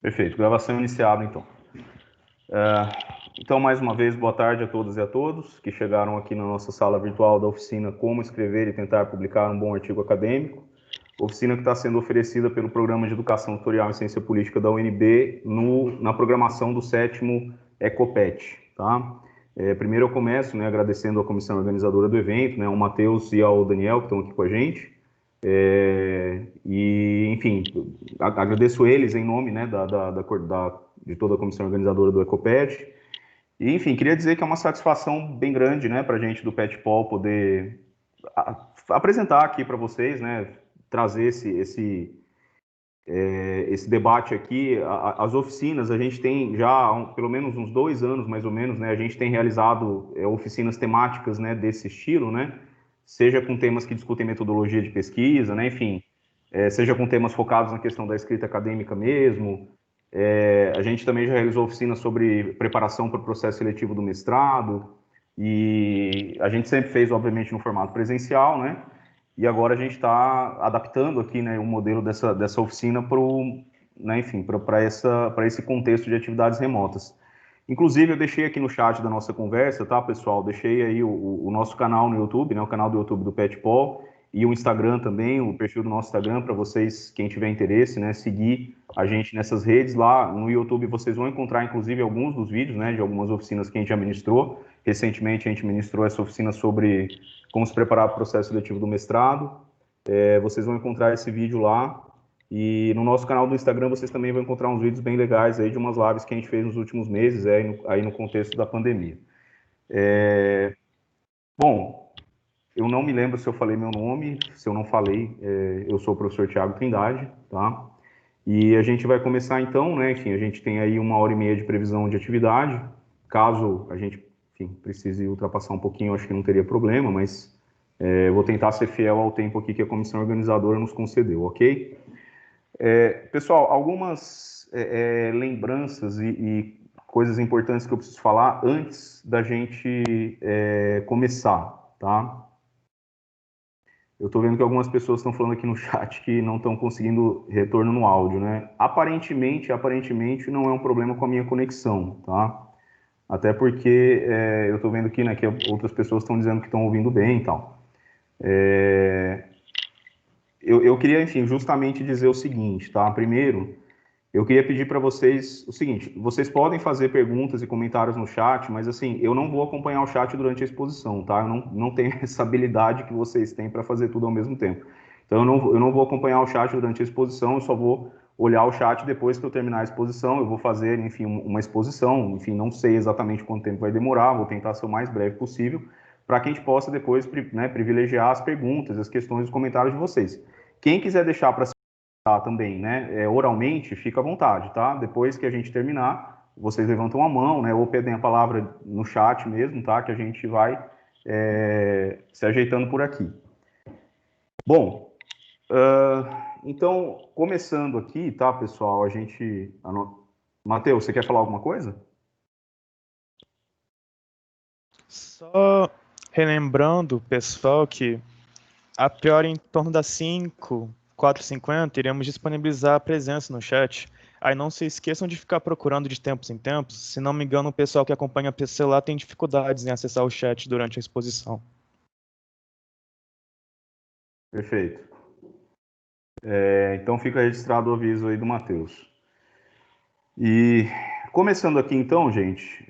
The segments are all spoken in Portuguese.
Perfeito, gravação iniciada então. Então, mais uma vez, boa tarde a todas e a todos que chegaram aqui na nossa sala virtual da oficina Como Escrever e Tentar Publicar um Bom Artigo Acadêmico. Oficina que está sendo oferecida pelo Programa de Educação Tutorial em Ciência Política da UNB na programação do 7º ECOPET. Tá? Primeiro eu começo agradecendo a comissão organizadora do evento, ao Matheus e ao Daniel que estão aqui com a gente. Enfim, agradeço eles em nome de toda a comissão organizadora do ECOPET. E, enfim, queria dizer que é uma satisfação bem grande para a gente do PETPOL poder apresentar aqui para vocês, trazer esse debate aqui. As oficinas, a gente tem já há pelo menos uns 2 anos, mais ou menos, a gente tem realizado oficinas temáticas desse estilo, seja com temas que discutem metodologia de pesquisa, enfim, seja com temas focados na questão da escrita acadêmica mesmo. A gente também já realizou oficinas sobre preparação para o processo seletivo do mestrado, e a gente sempre fez, obviamente, no formato presencial, e agora a gente está adaptando aqui o modelo dessa oficina para esse contexto de atividades remotas. Inclusive, eu deixei aqui no chat da nossa conversa, tá, pessoal? Deixei aí o nosso canal no YouTube, o canal do YouTube do PETPOL, e o Instagram também, o perfil do nosso Instagram, para vocês, quem tiver interesse, seguir a gente nessas redes. Lá no YouTube vocês vão encontrar, inclusive, alguns dos vídeos, de algumas oficinas que a gente já ministrou. Recentemente a gente ministrou essa oficina sobre como se preparar para o processo seletivo do mestrado. Vocês vão encontrar esse vídeo lá. E no nosso canal do Instagram vocês também vão encontrar uns vídeos bem legais aí de umas lives que a gente fez nos últimos meses, aí no contexto da pandemia. Bom, eu não me lembro se eu falei meu nome. Se eu não falei, eu sou o professor Thiago Trindade, tá? E a gente vai começar então, Enfim, a gente tem aí 1h30 de previsão de atividade. Caso a gente, enfim, precise ultrapassar um pouquinho, acho que não teria problema, mas eu vou tentar ser fiel ao tempo aqui que a comissão organizadora nos concedeu, ok? Pessoal, algumas lembranças e coisas importantes que eu preciso falar antes da gente começar, tá? Eu estou vendo que algumas pessoas estão falando aqui no chat que não estão conseguindo retorno no áudio, Aparentemente não é um problema com a minha conexão, tá? Até porque eu estou vendo aqui, que outras pessoas estão dizendo que estão ouvindo bem e tal. Eu queria, enfim, justamente dizer o seguinte, tá? Primeiro, eu queria pedir para vocês o seguinte: vocês podem fazer perguntas e comentários no chat, mas assim, eu não vou acompanhar o chat durante a exposição, tá? Eu não tenho essa habilidade que vocês têm para fazer tudo ao mesmo tempo. Então, eu não vou acompanhar o chat durante a exposição, eu só vou olhar o chat depois que eu terminar a exposição. Eu vou fazer, enfim, uma exposição, enfim, não sei exatamente quanto tempo vai demorar, vou tentar ser o mais breve possível, para que a gente possa depois, privilegiar as perguntas, as questões, os comentários de vocês. Quem quiser deixar para também, oralmente, fica à vontade, tá? Depois que a gente terminar, vocês levantam a mão, ou pedem a palavra no chat mesmo, tá? Que a gente vai se ajeitando por aqui. Bom, então, começando aqui, tá, pessoal, a gente... Matheus, você quer falar alguma coisa? Só relembrando, pessoal, que a priori em torno das 4h50, iremos disponibilizar a presença no chat. Aí não se esqueçam de ficar procurando de tempos em tempos. Se não me engano, o pessoal que acompanha pelo celular tem dificuldades em acessar o chat durante a exposição. Perfeito. Então fica registrado o aviso aí do Matheus. E começando aqui então, gente,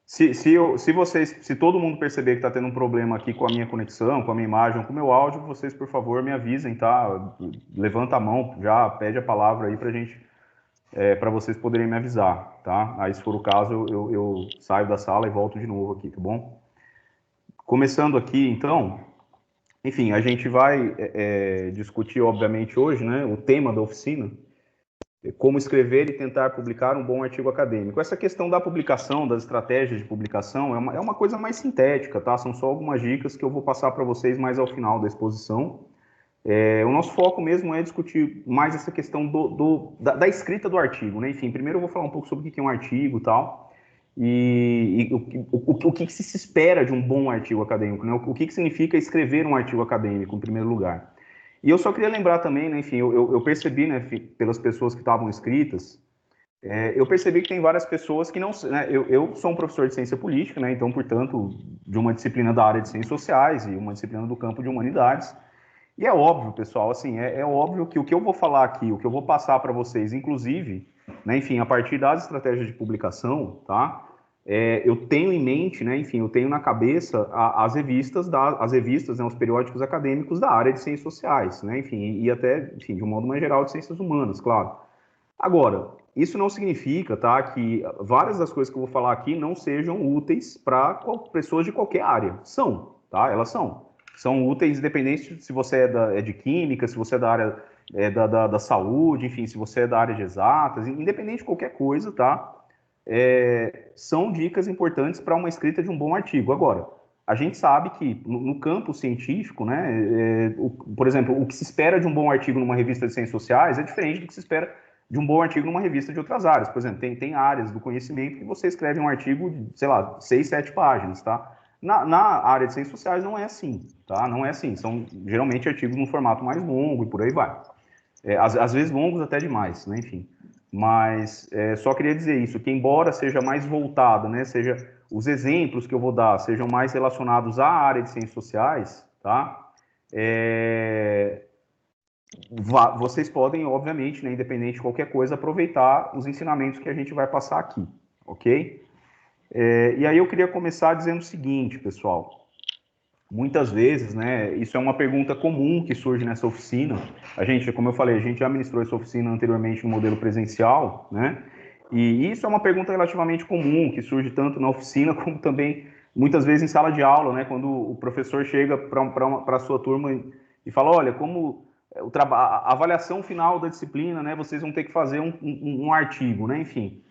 se todo mundo perceber que está tendo um problema aqui com a minha conexão, com a minha imagem, com o meu áudio, vocês, por favor, me avisem, tá? Levanta a mão, já pede a palavra aí para vocês poderem me avisar, tá? Aí, se for o caso, eu saio da sala e volto de novo aqui, tá bom? Começando aqui, então, enfim, a gente vai discutir, obviamente, hoje, o tema da oficina, como escrever e tentar publicar um bom artigo acadêmico. Essa questão da publicação, das estratégias de publicação, é uma coisa mais sintética, tá? São só algumas dicas que eu vou passar para vocês mais ao final da exposição. O nosso foco mesmo é discutir mais essa questão da escrita do artigo, Enfim, primeiro eu vou falar um pouco sobre o que é um artigo e tal, e o que se espera de um bom artigo acadêmico, O que significa escrever um artigo acadêmico, em primeiro lugar. E eu só queria lembrar também, né, enfim, eu percebi, né, pelas pessoas que estavam inscritas, eu percebi que tem várias pessoas que não... Né, eu sou um professor de ciência política, né, então, portanto, de uma disciplina da área de ciências sociais e uma disciplina do campo de humanidades. E é óbvio, pessoal, assim, é óbvio que o que eu vou falar aqui, o que eu vou passar para vocês, inclusive, né, enfim, a partir das estratégias de publicação, tá? Eu tenho em mente, né, enfim, eu tenho na cabeça as revistas, né, os periódicos acadêmicos da área de ciências sociais, né, enfim, e até, enfim, de um modo mais geral, de ciências humanas, claro. Agora, isso não significa, tá, que várias das coisas que eu vou falar aqui não sejam úteis para pessoas de qualquer área. São, tá? Elas são. São úteis independente se você é de química, se você é da área da saúde, enfim, se você é da área de exatas, independente de qualquer coisa, tá? São dicas importantes para uma escrita de um bom artigo. Agora, a gente sabe que no campo científico, né, por exemplo, o que se espera de um bom artigo numa revista de ciências sociais é diferente do que se espera de um bom artigo numa revista de outras áreas. Por exemplo, tem áreas do conhecimento que você escreve um artigo de, sei lá, 6, 7 páginas, tá? Na área de ciências sociais não é assim, tá? Não é assim. São geralmente artigos num formato mais longo e por aí vai. Às vezes longos até demais, né? Enfim. Mas só queria dizer isso, que embora seja mais voltado, né? Seja os exemplos que eu vou dar sejam mais relacionados à área de ciências sociais, tá? Vocês podem, obviamente, né, independente de qualquer coisa, aproveitar os ensinamentos que a gente vai passar aqui, ok? E aí eu queria começar dizendo o seguinte, pessoal. Muitas vezes, né, isso é uma pergunta comum que surge nessa oficina. A gente, como eu falei, a gente já ministrou essa oficina anteriormente no modelo presencial, né? E isso é uma pergunta relativamente comum, que surge tanto na oficina como também, muitas vezes, em sala de aula, né? Quando o professor chega para a sua turma e fala, olha, como a avaliação final da disciplina, né? Vocês vão ter que fazer um artigo, né? Enfim.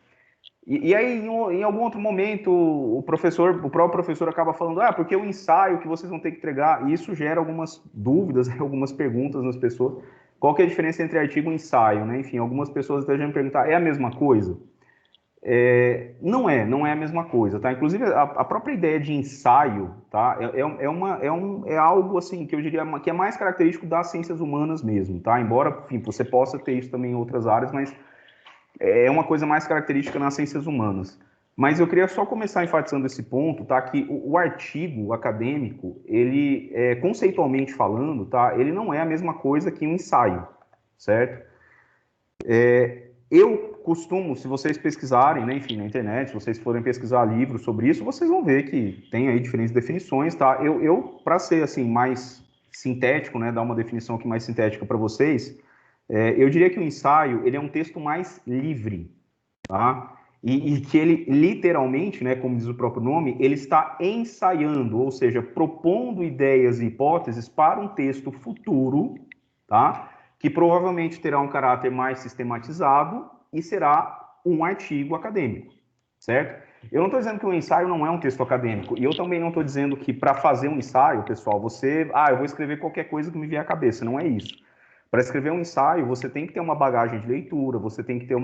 E aí, em algum outro momento, o próprio professor acaba falando, porque o ensaio que vocês vão ter que entregar, e isso gera algumas dúvidas, algumas perguntas nas pessoas. Qual que é a diferença entre artigo e ensaio, né? Enfim, algumas pessoas até já me perguntar, é a mesma coisa? Não é a mesma coisa, tá? Inclusive, a própria ideia de ensaio, tá? É algo, assim, que eu diria que é mais característico das ciências humanas mesmo, tá? Embora, enfim, você possa ter isso também em outras áreas, mas é uma coisa mais característica nas ciências humanas. Mas eu queria só começar enfatizando esse ponto, tá? Que o artigo acadêmico, ele, conceitualmente falando, tá? Ele não é a mesma coisa que um ensaio, certo? Eu costumo, se vocês pesquisarem, né, enfim, na internet, se vocês forem pesquisar livros sobre isso, vocês vão ver que tem aí diferentes definições, tá? Para ser, assim, mais sintético, né, dar uma definição aqui mais sintética para vocês, eu diria que o ensaio, ele é um texto mais livre, tá? E que ele, literalmente, né, como diz o próprio nome, ele está ensaiando, ou seja, propondo ideias e hipóteses para um texto futuro, tá? Que provavelmente terá um caráter mais sistematizado e será um artigo acadêmico, certo? Eu não estou dizendo que o ensaio não é um texto acadêmico, e eu também não estou dizendo que para fazer um ensaio, pessoal, eu vou escrever qualquer coisa que me vier à cabeça, não é isso. Para escrever um ensaio, você tem que ter uma bagagem de leitura, você tem que ter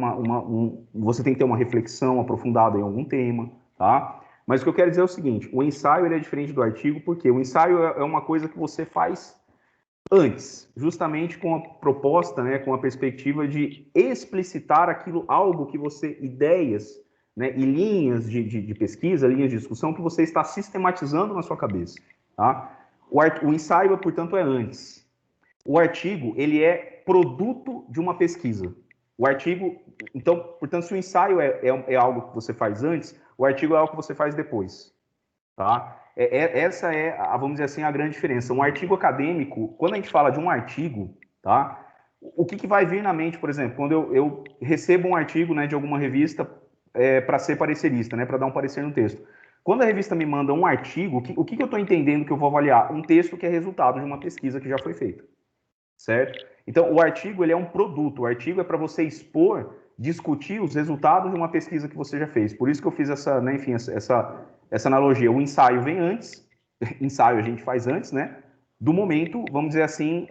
você tem que ter uma reflexão aprofundada em algum tema, tá? Mas o que eu quero dizer é o seguinte, o ensaio ele é diferente do artigo, porque o ensaio é uma coisa que você faz antes, justamente com a proposta, né, com a perspectiva de explicitar algo que ideias, né, e linhas de pesquisa, linhas de discussão que você está sistematizando na sua cabeça, tá? O ensaio, portanto, é antes. O artigo, ele é produto de uma pesquisa. O artigo, então, portanto, se o ensaio é algo que você faz antes, o artigo é algo que você faz depois, tá? Essa é, vamos dizer assim, a grande diferença. Um artigo acadêmico, quando a gente fala de um artigo, tá? O que vai vir na mente, por exemplo, quando eu recebo um artigo, né, de alguma revista para ser parecerista, né, para dar um parecer no texto. Quando a revista me manda um artigo, o que eu estou entendendo que eu vou avaliar? Um texto que é resultado de uma pesquisa que já foi feita, certo? Então, o artigo ele é um produto. O artigo é para você expor, discutir os resultados de uma pesquisa que você já fez. Por isso que eu fiz essa, né, enfim, essa analogia. O ensaio vem antes, ensaio a gente faz antes, né? Do momento, vamos dizer assim,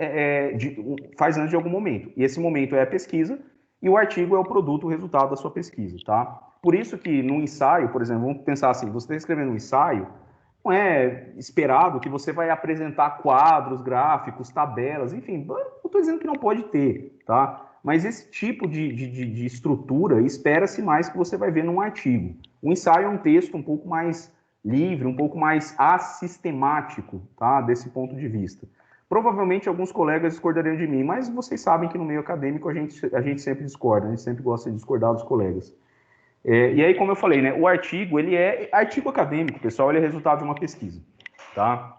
faz antes de algum momento. E esse momento é a pesquisa, e o artigo é o produto, o resultado da sua pesquisa, tá? Por isso que no ensaio, por exemplo, vamos pensar assim, você está escrevendo um ensaio, não é esperado que você vai apresentar quadros, gráficos, tabelas, enfim, estou dizendo que não pode ter, tá? Mas esse tipo de estrutura, espera-se mais que você vai ver num artigo. O ensaio é um texto um pouco mais livre, um pouco mais assistemático, tá? Desse ponto de vista. Provavelmente alguns colegas discordariam de mim, mas vocês sabem que no meio acadêmico a gente sempre discorda, a gente sempre gosta de discordar dos colegas. E aí, como eu falei, né, o artigo, ele é artigo acadêmico, pessoal, ele é resultado de uma pesquisa, tá?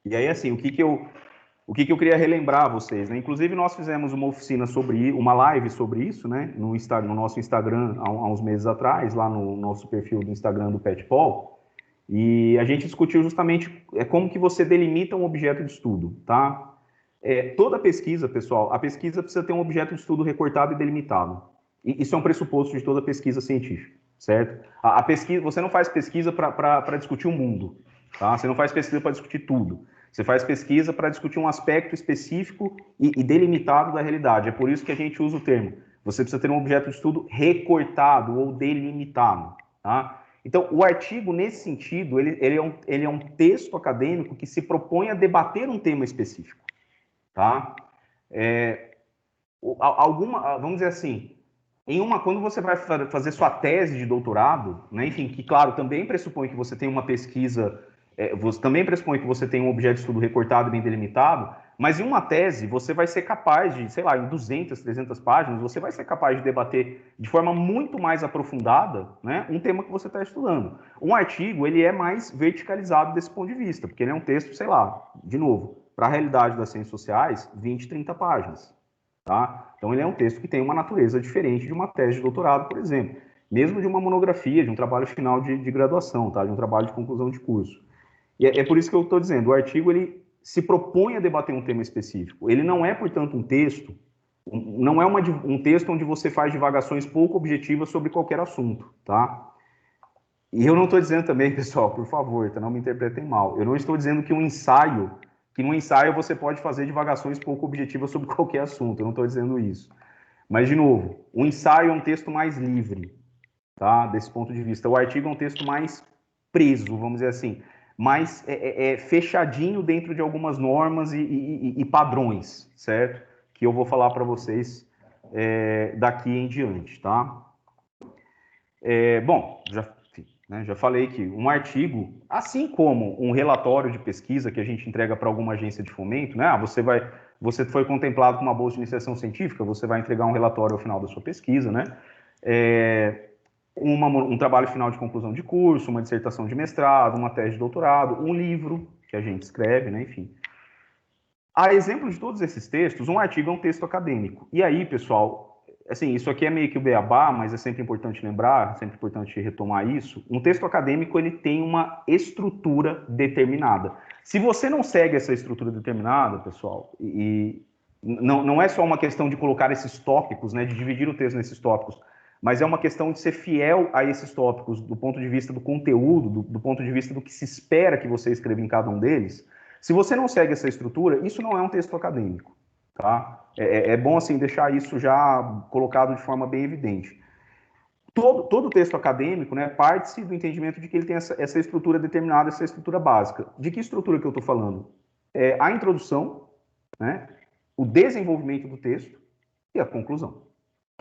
E aí, assim, o que que eu queria relembrar a vocês, né? Inclusive, nós fizemos uma oficina uma live sobre isso, né? No nosso Instagram, há uns meses atrás, lá no nosso perfil do Instagram do Pet Paul, e a gente discutiu justamente como que você delimita um objeto de estudo, tá? Toda pesquisa, pessoal, a pesquisa precisa ter um objeto de estudo recortado e delimitado. Isso é um pressuposto de toda pesquisa científica, certo? A pesquisa, você não faz pesquisa para discutir o mundo, tá? Você não faz pesquisa para discutir tudo. Você faz pesquisa para discutir um aspecto específico e delimitado da realidade. É por isso que a gente usa o termo. Você precisa ter um objeto de estudo recortado ou delimitado, tá? Então, o artigo, nesse sentido, ele é um texto acadêmico que se propõe a debater um tema específico, tá? Vamos dizer assim, quando você vai fazer sua tese de doutorado, né, enfim, que, claro, também pressupõe que você tem uma pesquisa, você também pressupõe que você tem um objeto de estudo recortado e bem delimitado, mas em uma tese você vai ser capaz de, sei lá, em 200, 300 páginas, você vai ser capaz de debater de forma muito mais aprofundada, né, um tema que você está estudando. Um artigo, ele é mais verticalizado desse ponto de vista, porque ele é um texto, sei lá, de novo, para a realidade das ciências sociais, 20, 30 páginas. Tá? Então, ele é um texto que tem uma natureza diferente de uma tese de doutorado, por exemplo, mesmo de uma monografia, de um trabalho final de graduação, tá? De um trabalho de conclusão de curso. E é por isso que eu estou dizendo, o artigo ele se propõe a debater um tema específico. Ele não é, portanto, um texto, não é um texto onde você faz divagações pouco objetivas sobre qualquer assunto, tá? E eu não estou dizendo também, pessoal, por favor, tá? Não me interpretem mal. Eu não estou dizendo que no ensaio você pode fazer divagações pouco objetivas sobre qualquer assunto. Eu não estou dizendo isso. Mas, de novo, o ensaio é um texto mais livre, tá? Desse ponto de vista. O artigo é um texto mais preso, vamos dizer assim, mais fechadinho dentro de algumas normas e padrões, certo? Que eu vou falar para vocês daqui em diante, tá? Bom, já falei que um artigo, assim como um relatório de pesquisa que a gente entrega para alguma agência de fomento, né? Você foi contemplado com uma bolsa de iniciação científica, você vai entregar um relatório ao final da sua pesquisa, né? Um trabalho final de conclusão de curso, uma dissertação de mestrado, uma tese de doutorado, um livro que a gente escreve, né? Enfim. A exemplo de todos esses textos, um artigo é um texto acadêmico. E aí, pessoal, assim, isso aqui é meio que o beabá, mas é sempre importante lembrar, é sempre importante retomar isso. Um texto acadêmico, ele tem uma estrutura determinada. Se você não segue essa estrutura determinada, pessoal, não é só uma questão de colocar esses tópicos, né, de dividir o texto nesses tópicos, mas é uma questão de ser fiel a esses tópicos do ponto de vista do conteúdo, do ponto de vista do que se espera que você escreva em cada um deles. Se você não segue essa estrutura, isso não é um texto acadêmico, tá? É bom, assim, deixar isso já colocado de forma bem evidente. Todo texto acadêmico, né, parte-se do entendimento de que ele tem essa estrutura determinada, essa estrutura básica. De que estrutura que eu estou falando? A introdução, né, o desenvolvimento do texto e a conclusão,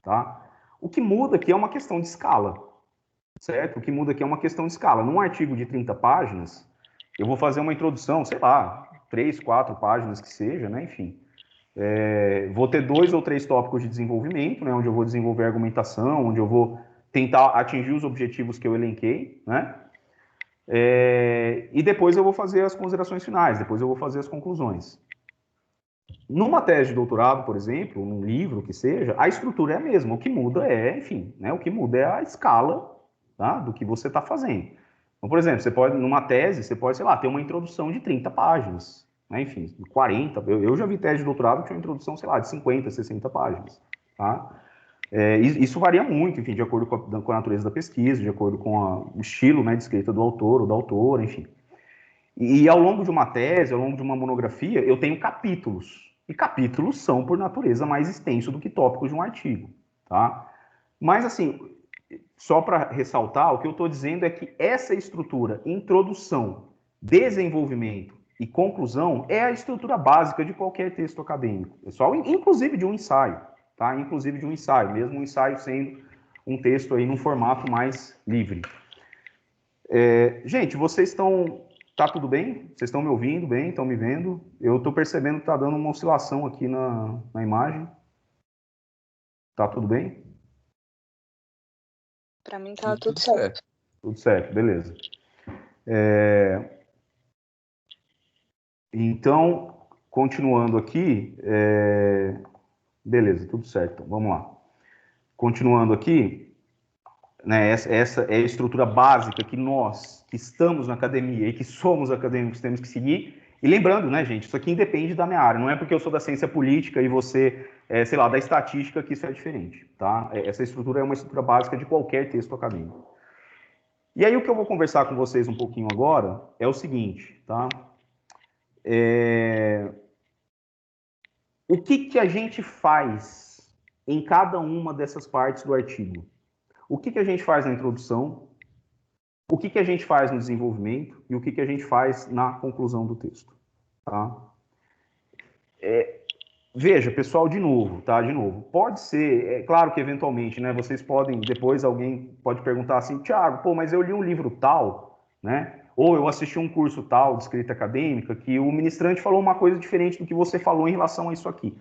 tá? O que muda aqui é uma questão de escala, certo? O que muda aqui é uma questão de escala. Num artigo de 30 páginas, eu vou fazer uma introdução, sei lá, 3, 4 páginas que seja, né? Enfim. Vou ter 2 ou 3 tópicos de desenvolvimento, né? Onde eu vou desenvolver a argumentação, onde eu vou tentar atingir os objetivos que eu elenquei, né? E depois eu vou fazer as considerações finais, depois eu vou fazer as conclusões. Numa tese de doutorado, por exemplo, num livro que seja, a estrutura é a mesma. O que muda enfim, né? O que muda é a escala, tá? Do que você está fazendo. Então, por exemplo, numa tese, você pode, sei lá, ter uma introdução de 30 páginas, né? Enfim, 40. Eu já vi tese de doutorado que tinha uma introdução, sei lá, de 50, 60 páginas, tá? Isso varia muito, enfim, de acordo com a natureza da pesquisa, de acordo com o estilo, né, de escrita do autor ou da autora, enfim. E ao longo de uma tese, ao longo de uma monografia, eu tenho capítulos. E capítulos são, por natureza, mais extensos do que tópicos de um artigo, tá? Mas, assim, só para ressaltar, o que eu estou dizendo é que essa estrutura, introdução, desenvolvimento e conclusão é a estrutura básica de qualquer texto acadêmico, pessoal, inclusive de um ensaio, tá? Inclusive de um ensaio, mesmo um ensaio sendo um texto aí num formato mais livre. Gente, vocês estão... Tá tudo bem? Vocês estão me ouvindo bem? Estão me vendo? Eu estou percebendo que está dando uma oscilação aqui na imagem. Tá tudo bem? Para mim tá tudo certo. Tudo certo, beleza. Então, continuando aqui, beleza, tudo certo. Então, vamos lá. Continuando aqui, né, essa é a estrutura básica que nós, que estamos na academia e que somos acadêmicos, temos que seguir. E lembrando, né, gente, isso aqui independe da minha área. Não é porque eu sou da ciência política e você, sei lá, da estatística que isso é diferente, tá? Essa estrutura é uma estrutura básica de qualquer texto acadêmico. E aí o que eu vou conversar com vocês um pouquinho agora é o seguinte, tá? O que a gente faz em cada uma dessas partes do artigo? O que a gente faz na introdução? O que a gente faz no desenvolvimento? E o que a gente faz na conclusão do texto? Tá? Veja, pessoal, de novo, tá? De novo. Pode ser, é claro que eventualmente, né? Vocês podem, depois alguém pode perguntar assim, Thiago, pô, mas eu li um livro tal, né? Ou eu assisti um curso tal de escrita acadêmica que o ministrante falou uma coisa diferente do que você falou em relação a isso aqui.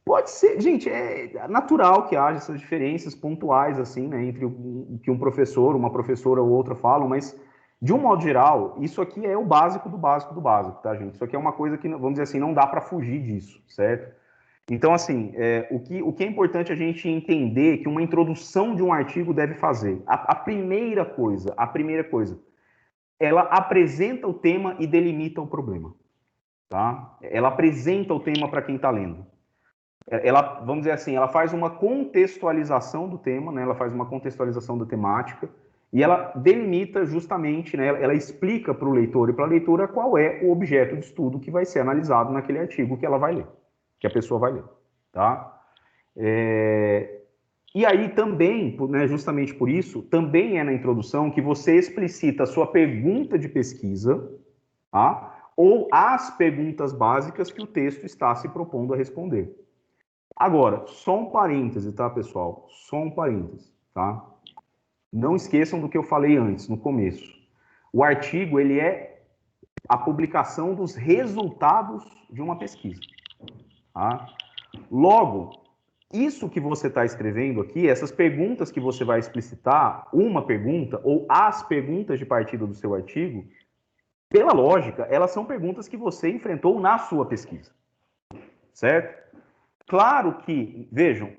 Pode ser, gente, é natural que haja essas diferenças pontuais, assim, né, entre o que um professor, uma professora ou outra falam, mas, de um modo geral, isso aqui é o básico do básico do básico, tá, gente? Isso aqui é uma coisa que, vamos dizer assim, não dá para fugir disso, certo? Então, assim, o que é importante a gente entender que uma introdução de um artigo deve fazer? A primeira coisa, ela apresenta o tema e delimita o problema, tá? Ela apresenta o tema para quem está lendo. Ela, vamos dizer assim, ela faz uma contextualização do tema, né? Ela faz uma contextualização da temática e ela delimita justamente, né? Ela explica para o leitor e para a leitora qual é o objeto de estudo que vai ser analisado naquele artigo que ela vai ler, que a pessoa vai ler, tá? E aí também, né, justamente por isso, também é na introdução que você explicita a sua pergunta de pesquisa, tá? Ou as perguntas básicas que o texto está se propondo a responder. Agora, só um parêntese, tá, pessoal? Só um parêntese, tá? Não esqueçam do que eu falei antes, no começo. O artigo, ele é a publicação dos resultados de uma pesquisa, tá? Logo, isso que você está escrevendo aqui, essas perguntas que você vai explicitar, uma pergunta ou as perguntas de partida do seu artigo, pela lógica, elas são perguntas que você enfrentou na sua pesquisa, certo? Claro que, vejam,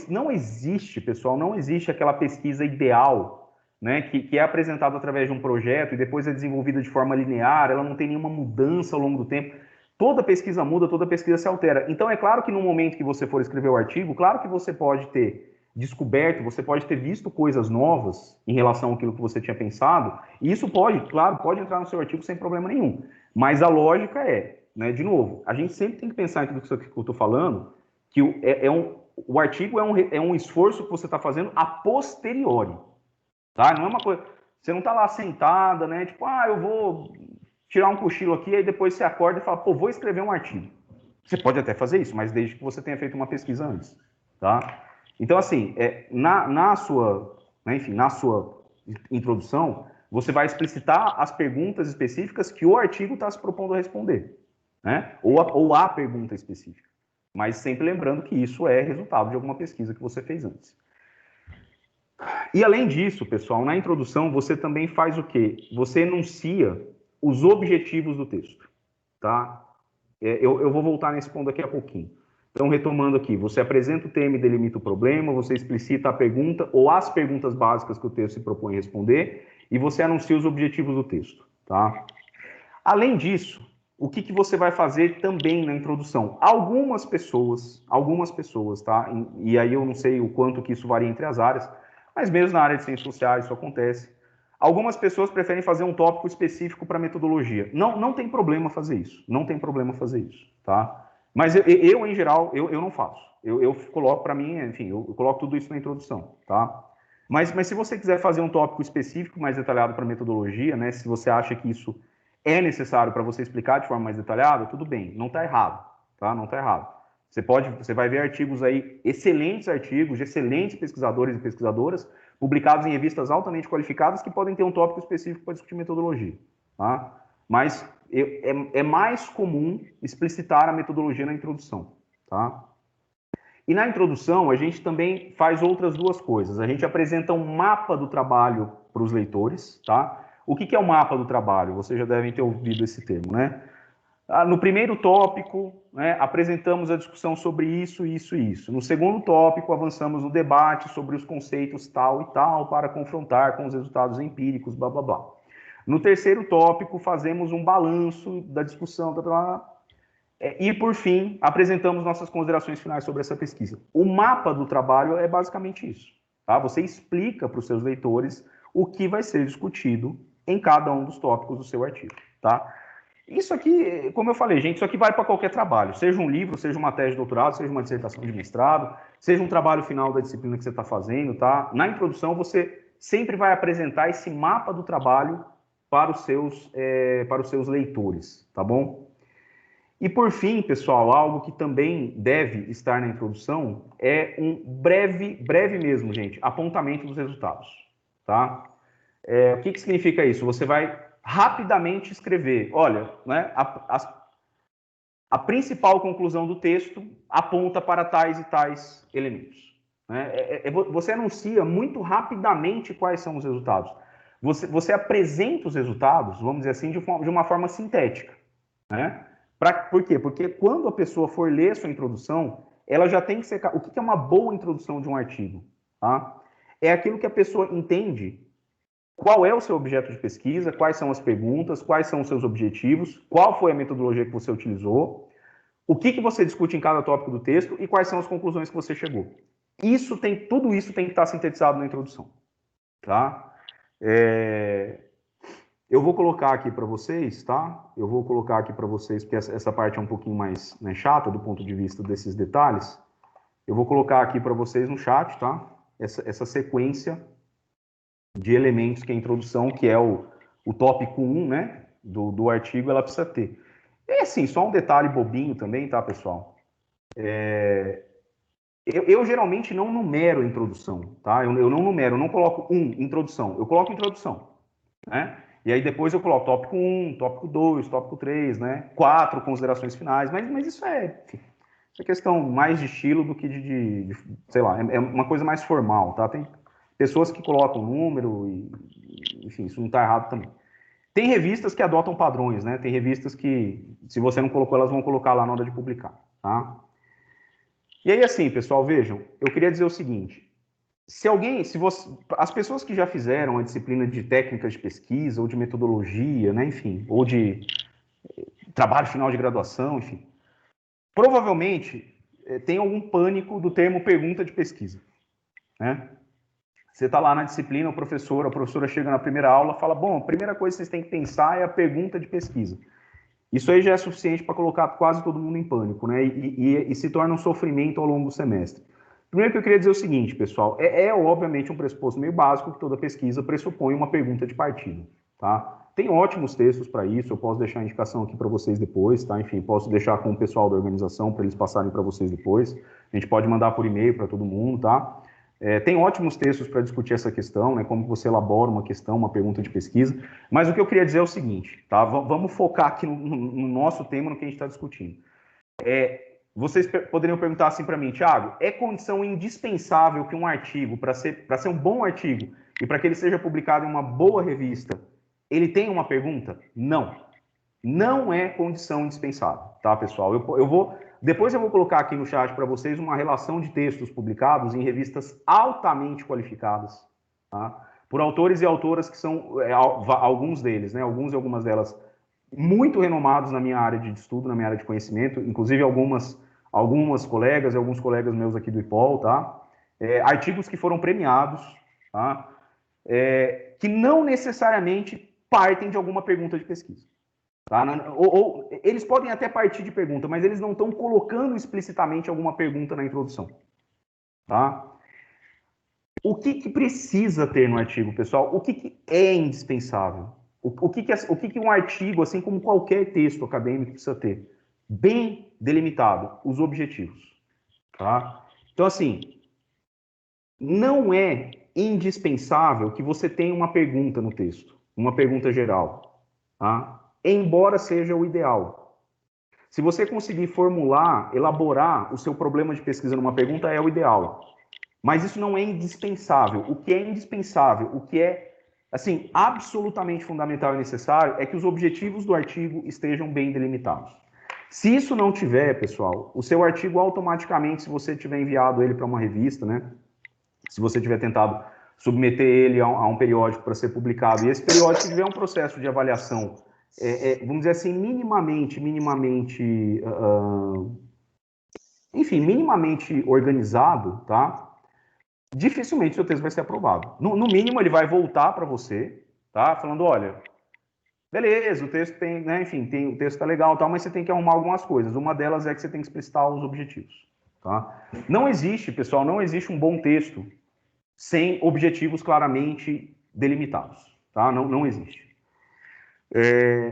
não existe, pessoal, não existe aquela pesquisa ideal, né, que é apresentada através de um projeto e depois é desenvolvida de forma linear, ela não tem nenhuma mudança ao longo do tempo. Toda pesquisa muda, toda pesquisa se altera. Então, é claro que no momento que você for escrever o artigo, claro que você pode ter descoberto, você pode ter visto coisas novas em relação àquilo que você tinha pensado, e isso pode, claro, pode entrar no seu artigo sem problema nenhum. Mas a lógica é, né, de novo, a gente sempre tem que pensar em tudo isso que eu estou falando, que o artigo é um esforço que você está fazendo a posteriori, tá? Não é uma coisa... Você não está lá sentada, né? Tipo, eu vou tirar um cochilo aqui, aí depois você acorda e fala, pô, vou escrever um artigo. Você pode até fazer isso, mas desde que você tenha feito uma pesquisa antes, tá? Então, assim, na sua introdução, você vai explicitar as perguntas específicas que o artigo está se propondo a responder, né? Ou a pergunta específica. Mas sempre lembrando que isso é resultado de alguma pesquisa que você fez antes. E além disso, pessoal, na introdução você também faz o quê? Você enuncia os objetivos do texto, tá? Eu vou voltar nesse ponto daqui a pouquinho. Então, retomando aqui, você apresenta o tema e delimita o problema, você explicita a pergunta ou as perguntas básicas que o texto se propõe a responder e você anuncia os objetivos do texto, tá? Além disso, o que você vai fazer também na introdução? Algumas pessoas, tá? E aí eu não sei o quanto que isso varia entre as áreas, mas mesmo na área de ciências sociais isso acontece. Algumas pessoas preferem fazer um tópico específico para metodologia. Não tem problema fazer isso. Não tem problema fazer isso, tá? Mas eu em geral, eu não faço. Eu coloco para mim, enfim, eu coloco tudo isso na introdução, tá? Mas se você quiser fazer um tópico específico mais detalhado para metodologia, né? Se você acha que isso é necessário para você explicar de forma mais detalhada, tudo bem, não está errado, tá? Não está errado. Você vai ver artigos aí, excelentes artigos, de excelentes pesquisadores e pesquisadoras, publicados em revistas altamente qualificadas, que podem ter um tópico específico para discutir metodologia, tá? Mas é mais comum explicitar a metodologia na introdução, tá? E na introdução, a gente também faz outras duas coisas. A gente apresenta um mapa do trabalho para os leitores, tá? O que é o mapa do trabalho? Vocês já devem ter ouvido esse termo, né? No primeiro tópico, né, apresentamos a discussão sobre isso, isso e isso. No segundo tópico, avançamos no debate sobre os conceitos tal e tal para confrontar com os resultados empíricos, blá, blá, blá. No terceiro tópico, fazemos um balanço da discussão, blá, blá, e, por fim, apresentamos nossas considerações finais sobre essa pesquisa. O mapa do trabalho é basicamente isso, tá? Você explica para os seus leitores o que vai ser discutido em cada um dos tópicos do seu artigo, tá? Isso aqui, como eu falei, gente, isso aqui vai para qualquer trabalho, seja um livro, seja uma tese de doutorado, seja uma dissertação de mestrado, seja um trabalho final da disciplina que você está fazendo, tá? Na introdução, você sempre vai apresentar esse mapa do trabalho para os seus leitores, tá bom? E por fim, pessoal, algo que também deve estar na introdução é um breve mesmo, gente, apontamento dos resultados, tá? O que significa isso? Você vai rapidamente escrever, olha, né, a principal conclusão do texto aponta para tais e tais elementos. Né? Você anuncia muito rapidamente quais são os resultados. Você apresenta os resultados, vamos dizer assim, de uma forma sintética. Né? Por quê? Porque quando a pessoa for ler sua introdução, ela já tem que ser... O que é uma boa introdução de um artigo? Tá? É aquilo que a pessoa entende qual é o seu objeto de pesquisa, quais são as perguntas, quais são os seus objetivos, qual foi a metodologia que você utilizou, o que você discute em cada tópico do texto e quais são as conclusões que você chegou. Tudo isso tem que estar sintetizado na introdução. Tá? Eu vou colocar aqui para vocês, tá? Eu vou colocar aqui para vocês, porque essa parte é um pouquinho mais, né, chata do ponto de vista desses detalhes. Eu vou colocar aqui para vocês no chat, tá? Essa sequência de elementos que é a introdução, que é o tópico 1, né, do artigo, ela precisa ter. E assim, só um detalhe bobinho também, tá, pessoal? Eu geralmente não numero a introdução, tá? Eu não numero, eu não coloco introdução, eu coloco introdução, né? E aí depois eu coloco tópico 1, tópico 2, tópico 3, né? 4 considerações finais, mas isso enfim, isso é questão mais de estilo do que de sei lá, é uma coisa mais formal, tá? Tem pessoas que colocam número e, enfim, isso não está errado também. Tem revistas que adotam padrões, né? Tem revistas que, se você não colocou, elas vão colocar lá na hora de publicar, tá? E aí, assim, pessoal, vejam, eu queria dizer o seguinte, as pessoas que já fizeram a disciplina de técnicas de pesquisa, ou de metodologia, né, enfim, ou de trabalho final de graduação, enfim, provavelmente tem algum pânico do termo pergunta de pesquisa, né? Você está lá na disciplina, a professora chega na primeira aula e fala, bom, a primeira coisa que vocês têm que pensar é a pergunta de pesquisa. Isso aí já é suficiente para colocar quase todo mundo em pânico, né? E se torna um sofrimento ao longo do semestre. Primeiro que eu queria dizer o seguinte, pessoal, obviamente um pressuposto meio básico que toda pesquisa pressupõe uma pergunta de partida, tá? Tem ótimos textos para isso, eu posso deixar a indicação aqui para vocês depois, tá? Enfim, posso deixar com o pessoal da organização para eles passarem para vocês depois. A gente pode mandar por e-mail para todo mundo, tá? Tem ótimos textos para discutir essa questão, né? Como você elabora uma questão, uma pergunta de pesquisa. Mas o que eu queria dizer é o seguinte, tá? Vamos focar aqui no nosso tema, no que a gente está discutindo. Vocês poderiam perguntar assim para mim, Thiago, é condição indispensável que um artigo, para ser um bom artigo e para que ele seja publicado em uma boa revista, ele tenha uma pergunta? Não. Não é condição indispensável, tá, pessoal? Depois eu vou colocar aqui no chat para vocês uma relação de textos publicados em revistas altamente qualificadas, tá? Por autores e autoras que são, alguns deles, né? Alguns e algumas delas muito renomados na minha área de estudo, na minha área de conhecimento, inclusive algumas colegas e alguns colegas meus aqui do IPOL, tá? Artigos que foram premiados, tá? Que não necessariamente partem de alguma pergunta de pesquisa. Tá? Ou eles podem até partir de pergunta, mas eles não estão colocando explicitamente alguma pergunta na introdução. Tá? O que precisa ter no artigo, pessoal? O que é indispensável? o que um artigo, assim como qualquer texto acadêmico, precisa ter? Bem delimitado, os objetivos. Tá? Então, assim, não é indispensável que você tenha uma pergunta no texto, uma pergunta geral, tá? Embora seja o ideal. Se você conseguir formular, elaborar o seu problema de pesquisa numa pergunta, é o ideal. Mas isso não é indispensável. O que é indispensável, o que é assim absolutamente fundamental e necessário é que os objetivos do artigo estejam bem delimitados. Se isso não tiver, pessoal, o seu artigo automaticamente, se você tiver enviado ele para uma revista, né? Se você tiver tentado submeter ele a um periódico para ser publicado, e esse periódico tiver um processo de avaliação, vamos dizer assim, minimamente, enfim, minimamente organizado, tá? Dificilmente o seu texto vai ser aprovado. No mínimo, ele vai voltar para você, tá? Falando, olha, beleza, o texto tem, né, enfim, o texto tá legal, tal, mas você tem que arrumar algumas coisas. Uma delas é que você tem que explicitar os objetivos, tá? Não existe, pessoal, não existe um bom texto sem objetivos claramente delimitados, tá? Não existe.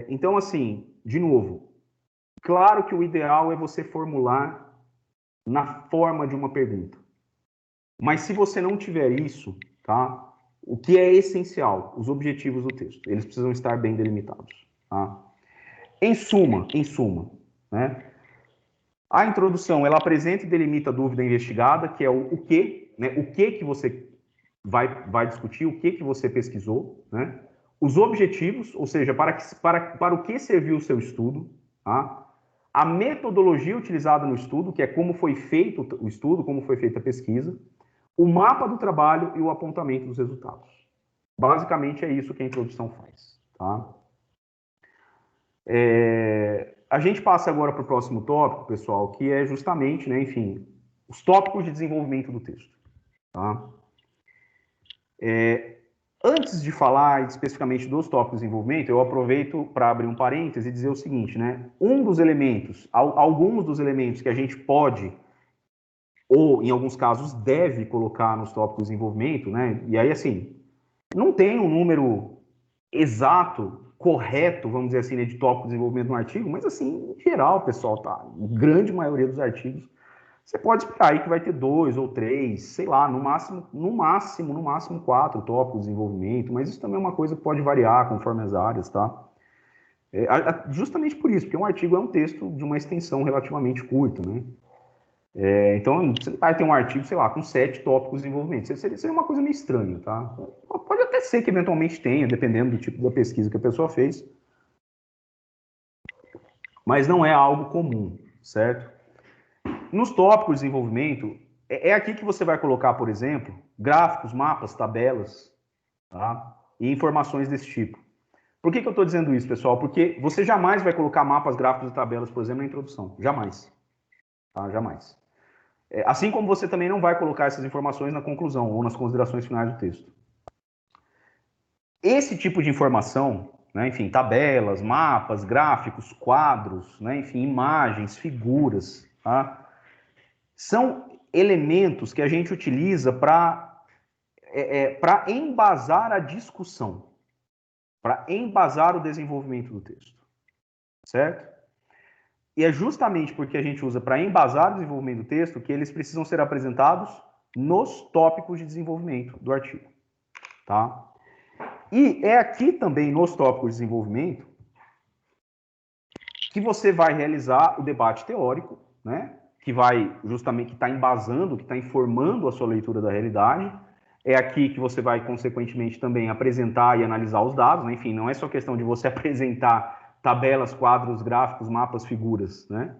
Então, assim, de novo, claro que o ideal é você formular na forma de uma pergunta. Mas se você não tiver isso, tá? O que é essencial? Os objetivos do texto. Eles precisam estar bem delimitados, tá? Em suma, né? A introdução, ela apresenta e delimita a dúvida investigada, que é o que, né? O que você vai discutir, o que você pesquisou, né? Os objetivos, ou seja, para o que serviu o seu estudo, tá? A metodologia utilizada no estudo, que é como foi feito o estudo, como foi feita a pesquisa, o mapa do trabalho e o apontamento dos resultados. Basicamente é isso que a introdução faz, tá? A gente passa agora para o próximo tópico, pessoal, que é justamente, né, enfim, os tópicos de desenvolvimento do texto, tá? Antes de falar especificamente dos tópicos de desenvolvimento, eu aproveito para abrir um parêntese e dizer o seguinte, né? Alguns dos elementos que a gente pode, ou em alguns casos deve colocar nos tópicos de desenvolvimento, né? E aí, assim, não tem um número exato, correto, vamos dizer assim, né, de tópicos de desenvolvimento no artigo, mas assim, em geral, pessoal, tá? Grande maioria dos artigos, você pode esperar aí que vai ter 2 ou 3, sei lá, no máximo 4 tópicos de desenvolvimento, mas isso também é uma coisa que pode variar conforme as áreas, tá? Justamente por isso, porque um artigo é um texto de uma extensão relativamente curta, né? Então, você vai ter um artigo, sei lá, com 7 tópicos de desenvolvimento. Seria uma coisa meio estranha, tá? Pode até ser que eventualmente tenha, dependendo do tipo da pesquisa que a pessoa fez, mas não é algo comum, certo? Nos tópicos de desenvolvimento, é aqui que você vai colocar, por exemplo, gráficos, mapas, tabelas, tá? E informações desse tipo. Por que eu estou dizendo isso, pessoal? Porque você jamais vai colocar mapas, gráficos e tabelas, por exemplo, na introdução. Jamais. Tá? Jamais. Assim como você também não vai colocar essas informações na conclusão ou nas considerações finais do texto. Esse tipo de informação, né, enfim, tabelas, mapas, gráficos, quadros, né, enfim, imagens, figuras, tá? São elementos que a gente utiliza para embasar a discussão, para embasar o desenvolvimento do texto, certo? E é justamente porque a gente usa para embasar o desenvolvimento do texto que eles precisam ser apresentados nos tópicos de desenvolvimento do artigo, tá? E é aqui também, nos tópicos de desenvolvimento, que você vai realizar o debate teórico, né? Que vai justamente, que está embasando, que está informando a sua leitura da realidade. É aqui que você vai, consequentemente, também apresentar e analisar os dados, né? Enfim, não é só questão de você apresentar tabelas, quadros, gráficos, mapas, figuras, né?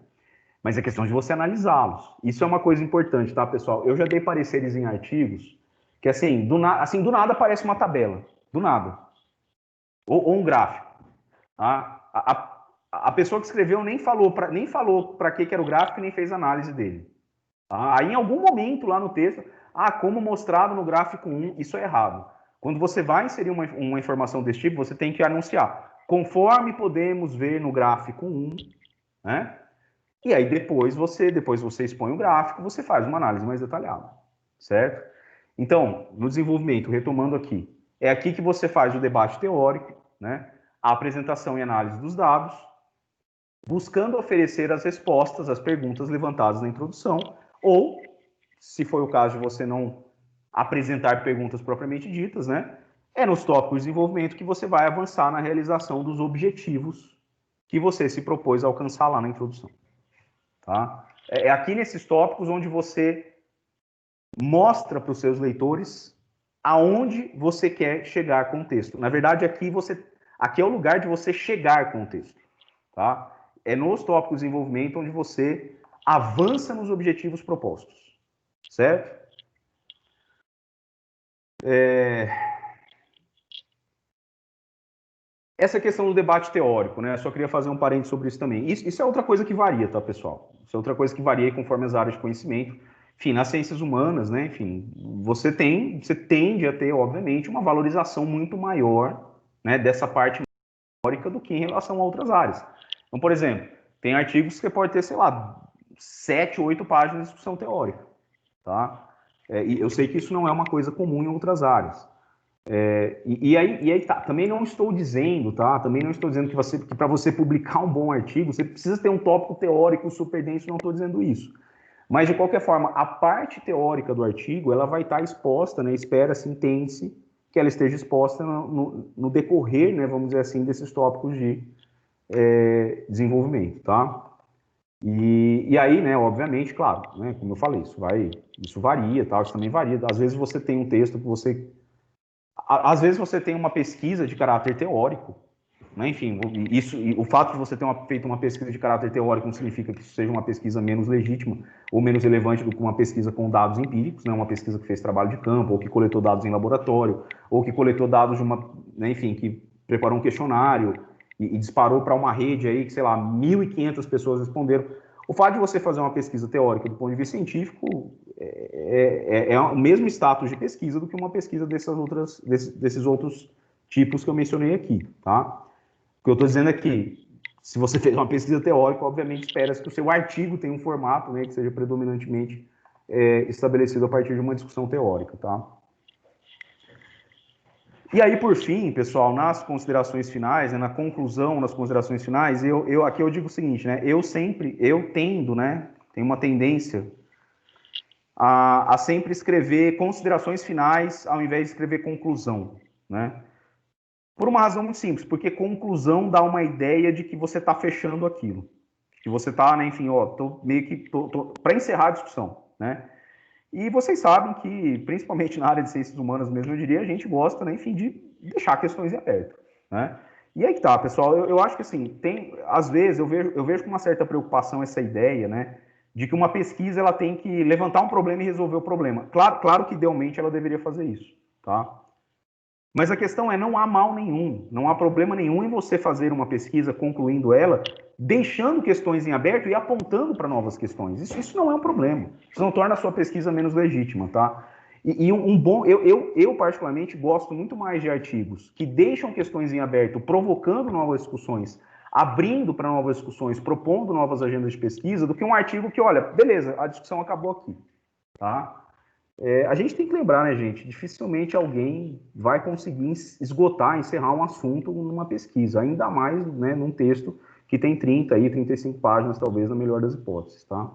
Mas é questão de você analisá-los. Isso é uma coisa importante, tá, pessoal? Eu já dei pareceres em artigos que, assim, do nada aparece uma tabela. Do nada. Ou um gráfico. Tá? A pessoa que escreveu nem falou para que era o gráfico e nem fez análise dele. Tá? Aí, em algum momento lá no texto, como mostrado no gráfico 1, isso é errado. Quando você vai inserir uma informação desse tipo, você tem que anunciar. Conforme podemos ver no gráfico 1, né? E aí depois você expõe o gráfico, você faz uma análise mais detalhada, certo? Então, no desenvolvimento, retomando aqui, é aqui que você faz o debate teórico, né? a apresentação e análise dos dados, buscando oferecer as respostas às perguntas levantadas na introdução, ou, se for o caso de você não apresentar perguntas propriamente ditas, né, é nos tópicos de desenvolvimento que você vai avançar na realização dos objetivos que você se propôs a alcançar lá na introdução. Tá? É aqui nesses tópicos onde você mostra para os seus leitores aonde você quer chegar com o texto. Na verdade, aqui é o lugar de você chegar com o texto. Tá? É nos tópicos de desenvolvimento onde você avança nos objetivos propostos. Certo? Essa questão do debate teórico, né? Eu só queria fazer um parênteses sobre isso também. Isso é outra coisa que varia, tá, pessoal? Isso é outra coisa que varia conforme as áreas de conhecimento. Enfim, nas ciências humanas, né? Enfim, você tende a ter, obviamente, uma valorização muito maior, né, dessa parte teórica do que em relação a outras áreas. Então, por exemplo, tem artigos que você pode ter, sei lá, 7, 8 páginas de discussão teórica, tá? E eu sei que isso não é uma coisa comum em outras áreas. E aí tá, também não estou dizendo, tá? Também não estou dizendo que para você publicar um bom artigo, você precisa ter um tópico teórico super denso, não estou dizendo isso. Mas, de qualquer forma, a parte teórica do artigo, ela vai estar exposta, né? Espera-se, entende-se que ela esteja exposta no decorrer, né? Vamos dizer assim, desses tópicos de desenvolvimento, tá? E aí, né, obviamente, claro, né, como eu falei, isso varia, tá? Isso também varia. Às vezes você tem um texto que você... Às vezes você tem uma pesquisa de caráter teórico, né? Enfim, o fato de você ter feito uma pesquisa de caráter teórico não significa que isso seja uma pesquisa menos legítima ou menos relevante do que uma pesquisa com dados empíricos, né? Uma pesquisa que fez trabalho de campo, ou que coletou dados em laboratório, ou que coletou dados de uma, né, enfim, que preparou um questionário e disparou para uma rede aí que, sei lá, 1.500 pessoas responderam. O fato de você fazer uma pesquisa teórica do ponto de vista científico é o mesmo status de pesquisa do que uma pesquisa desses outros tipos que eu mencionei aqui, tá? O que eu estou dizendo é que, se você fez uma pesquisa teórica, obviamente espera-se que o seu artigo tenha um formato, né, que seja predominantemente estabelecido a partir de uma discussão teórica, tá? E aí, por fim, pessoal, nas considerações finais, né, na conclusão, nas considerações finais, aqui eu digo o seguinte, né, eu tendo, né, tenho uma tendência a sempre escrever considerações finais ao invés de escrever conclusão, né? Por uma razão muito simples, porque conclusão dá uma ideia de que você está fechando aquilo, que você está, né, enfim, ó, tô meio que para encerrar a discussão, né? E vocês sabem que, principalmente na área de ciências humanas mesmo, eu diria, a gente gosta, né, enfim, de deixar questões em aberto, né? E aí que tá, pessoal, eu acho que assim, às vezes eu vejo com uma certa preocupação essa ideia, né, de que uma pesquisa ela tem que levantar um problema e resolver o problema. Claro que idealmente ela deveria fazer isso, tá? Mas a questão é, não há mal nenhum, não há problema nenhum em você fazer uma pesquisa, concluindo ela, deixando questões em aberto e apontando para novas questões. Isso não é um problema. Isso não torna a sua pesquisa menos legítima, tá? Eu particularmente gosto muito mais de artigos que deixam questões em aberto, provocando novas discussões, abrindo para novas discussões, propondo novas agendas de pesquisa, do que um artigo que, olha, beleza, a discussão acabou aqui, tá? A gente tem que lembrar, né, gente, dificilmente alguém vai conseguir esgotar, encerrar um assunto numa pesquisa, ainda mais, né, num texto que tem 35 páginas, talvez, na melhor das hipóteses, tá?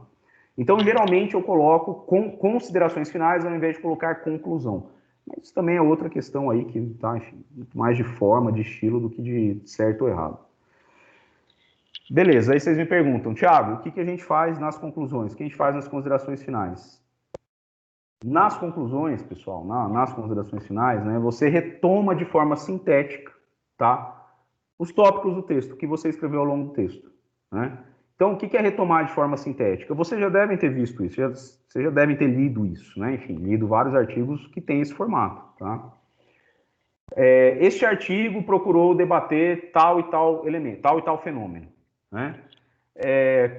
Então, geralmente, eu coloco considerações finais ao invés de colocar conclusão. Mas isso também é outra questão aí que tá, enfim, muito mais de forma, de estilo, do que de certo ou errado. Beleza, aí vocês me perguntam, Thiago, o que a gente faz nas conclusões? O que a gente faz nas considerações finais? Nas conclusões, pessoal, nas considerações finais, né, você retoma de forma sintética, tá, os tópicos do texto que você escreveu ao longo do texto, né? Então, o que é retomar de forma sintética? Vocês já devem ter visto isso, vocês já devem ter lido isso, né? Enfim, lido vários artigos que têm esse formato, tá? Este artigo procurou debater tal e tal elemento, tal e tal fenômeno, né?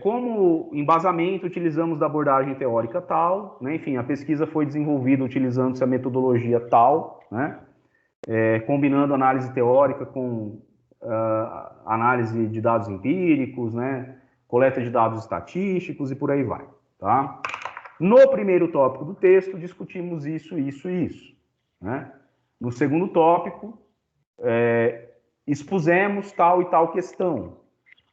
Como embasamento, utilizamos da abordagem teórica tal, né? Enfim, a pesquisa foi desenvolvida utilizando-se a metodologia tal, né? Combinando análise teórica com análise de dados empíricos, né? Coleta de dados estatísticos e por aí vai, tá? No primeiro tópico do texto, discutimos isso, né? No segundo tópico, expusemos tal e tal questão.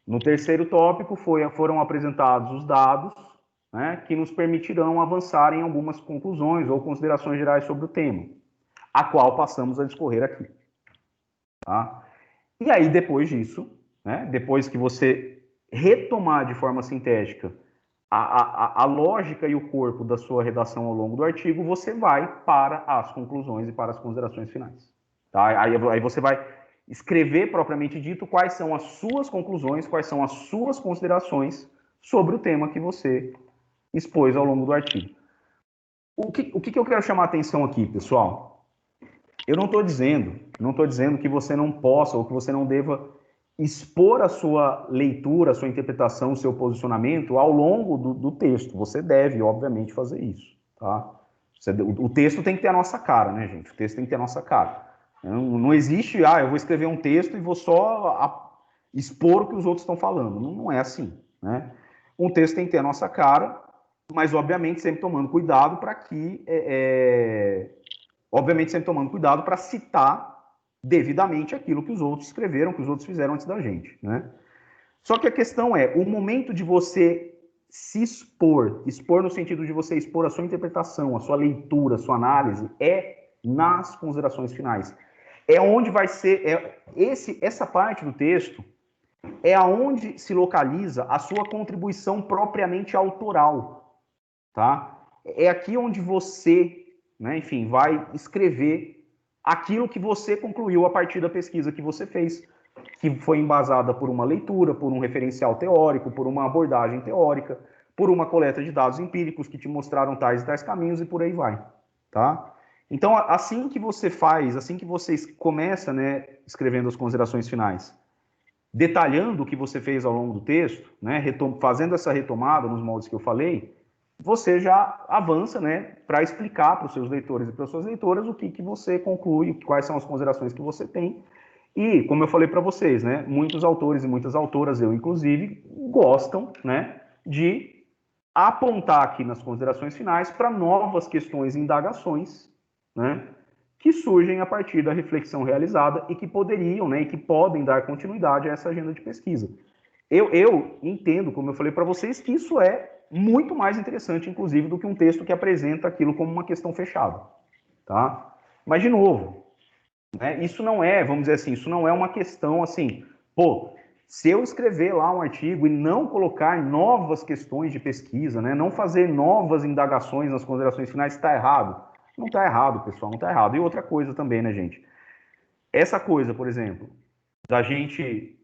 No terceiro tópico foram apresentados os dados, né, que nos permitirão avançar em algumas conclusões ou considerações gerais sobre o tema, a qual passamos a discorrer aqui. Tá? E aí, depois disso, né, depois que você retomar de forma sintética a lógica e o corpo da sua redação ao longo do artigo, você vai para as conclusões e para as considerações finais. Tá? Aí você vai escrever, propriamente dito, quais são as suas conclusões, quais são as suas considerações sobre o tema que você expôs ao longo do artigo. O que eu quero chamar a atenção aqui, pessoal? Eu não estou dizendo que você não possa ou que você não deva expor a sua leitura, a sua interpretação, o seu posicionamento ao longo do texto. Você deve, obviamente, fazer isso. Tá? O texto tem que ter a nossa cara, né, gente? O texto tem que ter a nossa cara. Não existe, eu vou escrever um texto e vou só expor o que os outros estão falando. Não é assim, né? Um texto tem que ter a nossa cara, mas, obviamente, sempre tomando cuidado para que... obviamente, sempre tomando cuidado para citar devidamente aquilo que os outros escreveram, que os outros fizeram antes da gente, né? Só que a questão é, o momento de você se expor no sentido de você expor a sua interpretação, a sua leitura, a sua análise, é nas considerações finais. É onde vai ser, essa parte do texto é aonde se localiza a sua contribuição propriamente autoral, tá? É aqui onde você, né, enfim, vai escrever aquilo que você concluiu a partir da pesquisa que você fez, que foi embasada por uma leitura, por um referencial teórico, por uma abordagem teórica, por uma coleta de dados empíricos que te mostraram tais e tais caminhos e por aí vai, tá? Então, assim que você faz, assim que você começa, né, escrevendo as considerações finais, detalhando o que você fez ao longo do texto, né, fazendo essa retomada nos moldes que eu falei, você já avança, né, para explicar para os seus leitores e para as suas leitoras o que você conclui, quais são as considerações que você tem. E, como eu falei para vocês, né, muitos autores e muitas autoras, eu inclusive, gostam, né, de apontar aqui nas considerações finais para novas questões e indagações, né, que surgem a partir da reflexão realizada e que poderiam, né, e que podem dar continuidade a essa agenda de pesquisa. Eu entendo, como eu falei para vocês, que isso é muito mais interessante, inclusive, do que um texto que apresenta aquilo como uma questão fechada, tá? Mas, de novo, né, isso não é, vamos dizer assim, isso não é uma questão assim, se eu escrever lá um artigo e não colocar novas questões de pesquisa, né, não fazer novas indagações nas considerações finais, está errado. Não está errado, pessoal, não está errado. E outra coisa também, né, gente? Essa coisa, por exemplo, da gente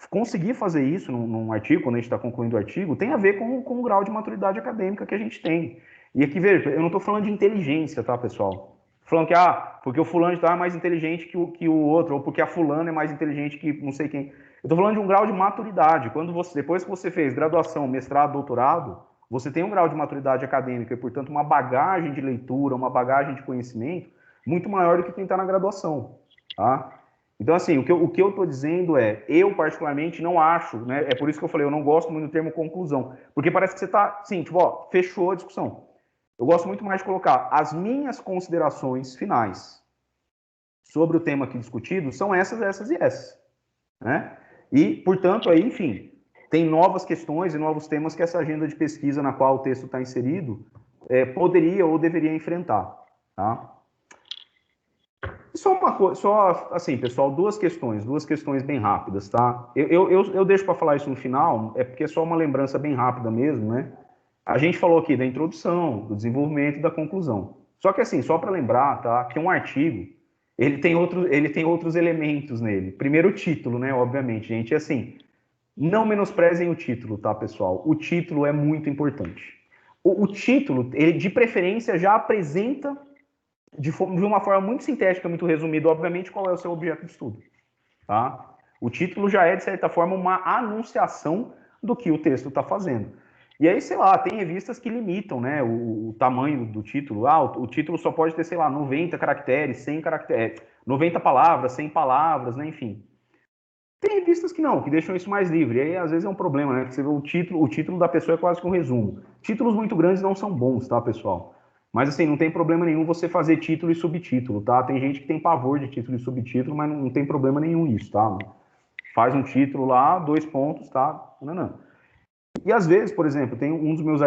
conseguir fazer isso num artigo, quando a gente está concluindo o artigo, tem a ver com o grau de maturidade acadêmica que a gente tem. E aqui, veja, eu não estou falando de inteligência, tá, pessoal? Falando que, porque o fulano é mais inteligente que o outro, ou porque a fulana é mais inteligente que não sei quem. Eu estou falando de um grau de maturidade. Depois que você fez graduação, mestrado, doutorado, você tem um grau de maturidade acadêmica e, portanto, uma bagagem de leitura, uma bagagem de conhecimento muito maior do que quem está na graduação, tá? Então, assim, o que eu estou dizendo é, eu particularmente não acho, né? É por isso que eu falei, eu não gosto muito do termo conclusão, porque parece que você está, assim, tipo, fechou a discussão. Eu gosto muito mais de colocar as minhas considerações finais sobre o tema aqui discutido são essas e essas, né? E, portanto, aí, enfim, tem novas questões e novos temas que essa agenda de pesquisa na qual o texto está inserido poderia ou deveria enfrentar, tá? Só assim, pessoal, duas questões bem rápidas, tá? Eu deixo para falar isso no final, porque é só uma lembrança bem rápida mesmo, né? A gente falou aqui da introdução, do desenvolvimento e da conclusão. Só que assim, só para lembrar, tá? Que um artigo, ele tem outros elementos nele. Primeiro o título, né? Obviamente, gente. E assim, não menosprezem o título, tá, pessoal? O título é muito importante. O título, ele de preferência já apresenta de uma forma muito sintética, muito resumida, obviamente, qual é o seu objeto de estudo. Tá? O título já é, de certa forma, uma anunciação do que o texto está fazendo. E aí, sei lá, tem revistas que limitam, né, o tamanho do título. O título só pode ter, sei lá, 90 caracteres, 100 caracteres, 90 palavras, 100 palavras, né, enfim. Tem revistas que não, que deixam isso mais livre. E aí, às vezes, é um problema, né? Porque você vê o título da pessoa é quase que um resumo. Títulos muito grandes não são bons, tá, pessoal? Mas, assim, não tem problema nenhum você fazer título e subtítulo, tá? Tem gente que tem pavor de título e subtítulo, mas não tem problema nenhum isso, tá? Faz um título lá, 2 pontos, tá? Não. E, às vezes, por exemplo, tem um dos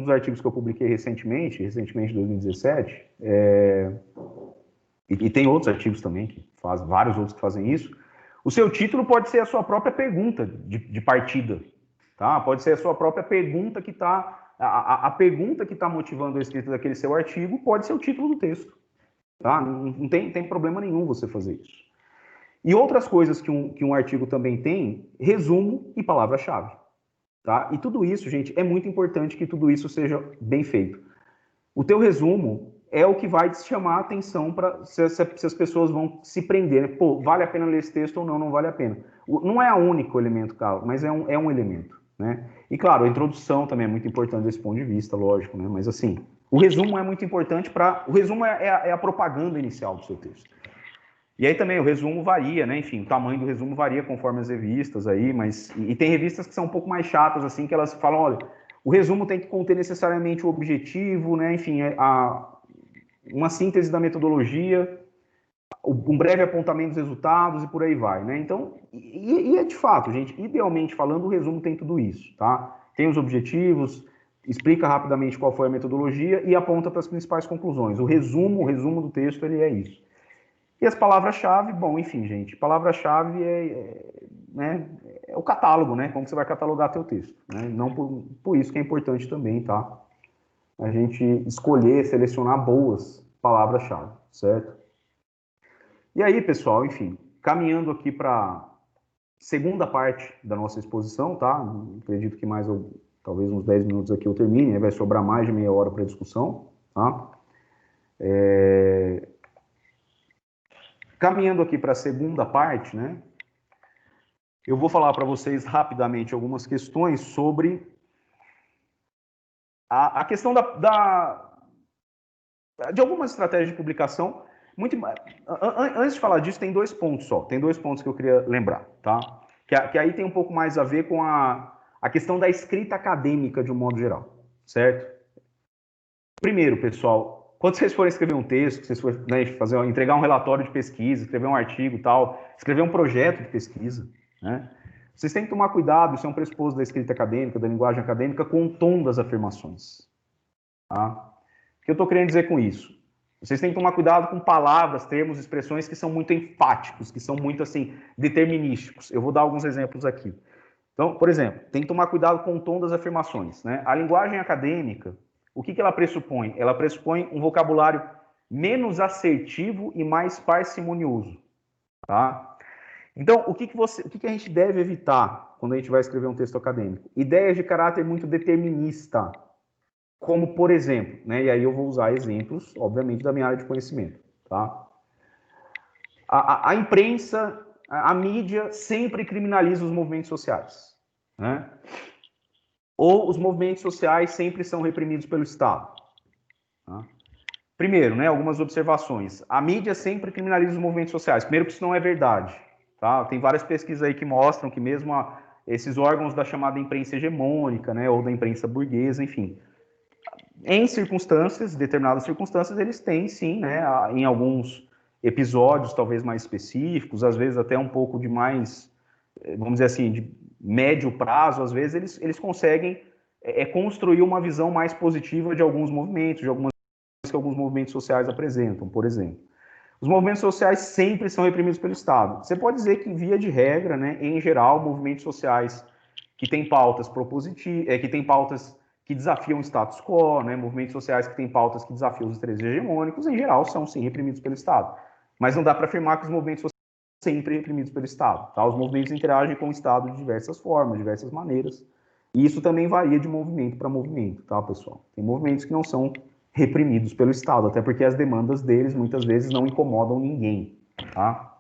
artigos que eu publiquei recentemente em 2017, e tem outros artigos também, vários outros que fazem isso. O seu título pode ser a sua própria pergunta de partida, tá? Pode ser a sua própria pergunta que está... A pergunta que está motivando a escrita daquele seu artigo pode ser o título do texto, tá? Não tem problema nenhum você fazer isso. E outras coisas que um artigo também tem, resumo e palavra-chave, tá? E tudo isso, gente, é muito importante que tudo isso seja bem feito. O teu resumo é o que vai te chamar a atenção para se as pessoas vão se prender, né? Pô, vale a pena ler esse texto ou não vale a pena. Não é o único elemento, Carlos, mas é um elemento, né? E claro, a introdução também é muito importante desse ponto de vista, lógico, né? Mas assim, o resumo é muito importante para... O resumo é a propaganda inicial do seu texto. E aí também o resumo varia, né? Enfim, o tamanho do resumo varia conforme as revistas aí, mas... E tem revistas que são um pouco mais chatas, assim, que elas falam, olha, o resumo tem que conter necessariamente o objetivo, né? Enfim, uma síntese da metodologia, um breve apontamento dos resultados e por aí vai, né? Então, é de fato, gente, idealmente falando, o resumo tem tudo isso, tá? Tem os objetivos, explica rapidamente qual foi a metodologia e aponta para as principais conclusões. O resumo do texto, ele é isso. E as palavras-chave, bom, enfim, gente, palavra-chave né, é o catálogo, né? Como você vai catalogar teu texto, né? Não por isso que é importante também, tá? A gente escolher, selecionar boas palavras-chave, certo? E aí, pessoal, enfim, caminhando aqui para a segunda parte da nossa exposição, tá? Acredito que talvez uns 10 minutos aqui eu termine, vai sobrar mais de meia hora para discussão, tá? Caminhando aqui para a segunda parte, né? Eu vou falar para vocês rapidamente algumas questões sobre a questão de algumas estratégias de publicação. Antes de falar disso, tem 2 pontos só. Tem 2 pontos que eu queria lembrar, tá? Que aí tem um pouco mais a ver com a questão da escrita acadêmica de um modo geral, certo? Primeiro, pessoal, quando vocês forem escrever um texto, vocês forem, né, entregar um relatório de pesquisa, escrever um artigo e tal, escrever um projeto de pesquisa, né? Vocês têm que tomar cuidado, isso é um pressuposto da escrita acadêmica, da linguagem acadêmica, com o tom das afirmações, tá? O que eu estou querendo dizer com isso? Vocês têm que tomar cuidado com palavras, termos, expressões que são muito enfáticos, que são muito, assim, determinísticos. Eu vou dar alguns exemplos aqui. Então, por exemplo, tem que tomar cuidado com o tom das afirmações, né? A linguagem acadêmica, o que ela pressupõe? Ela pressupõe um vocabulário menos assertivo e mais parcimonioso, tá? Então, o que a gente deve evitar quando a gente vai escrever um texto acadêmico? Ideias de caráter muito determinista, como, por exemplo, né? E aí eu vou usar exemplos, obviamente, da minha área de conhecimento, tá? A imprensa, a mídia sempre criminaliza os movimentos sociais, né? Ou os movimentos sociais sempre são reprimidos pelo Estado, tá? Primeiro, né, algumas observações. A mídia sempre criminaliza os movimentos sociais. Primeiro que isso não é verdade, tá? Tem várias pesquisas aí que mostram que mesmo esses órgãos da chamada imprensa hegemônica, né, ou da imprensa burguesa, enfim, em determinadas circunstâncias, eles têm sim, né, em alguns episódios talvez mais específicos, às vezes até um pouco de mais, vamos dizer assim, de médio prazo, às vezes eles conseguem construir uma visão mais positiva de alguns movimentos, de algumas que alguns movimentos sociais apresentam, por exemplo. Os movimentos sociais sempre são reprimidos pelo Estado. Você pode dizer que, via de regra, né, em geral, movimentos sociais que têm pautas propositivas, que têm pautas que desafiam o status quo, né, movimentos sociais que têm pautas que desafiam os interesses hegemônicos, em geral, são sim reprimidos pelo Estado. Mas não dá para afirmar que os movimentos sociais são sempre reprimidos pelo Estado, tá? Os movimentos interagem com o Estado de diversas formas, de diversas maneiras. E isso também varia de movimento para movimento, tá, pessoal? Tem movimentos que não são reprimidos pelo Estado, até porque as demandas deles muitas vezes não incomodam ninguém, tá?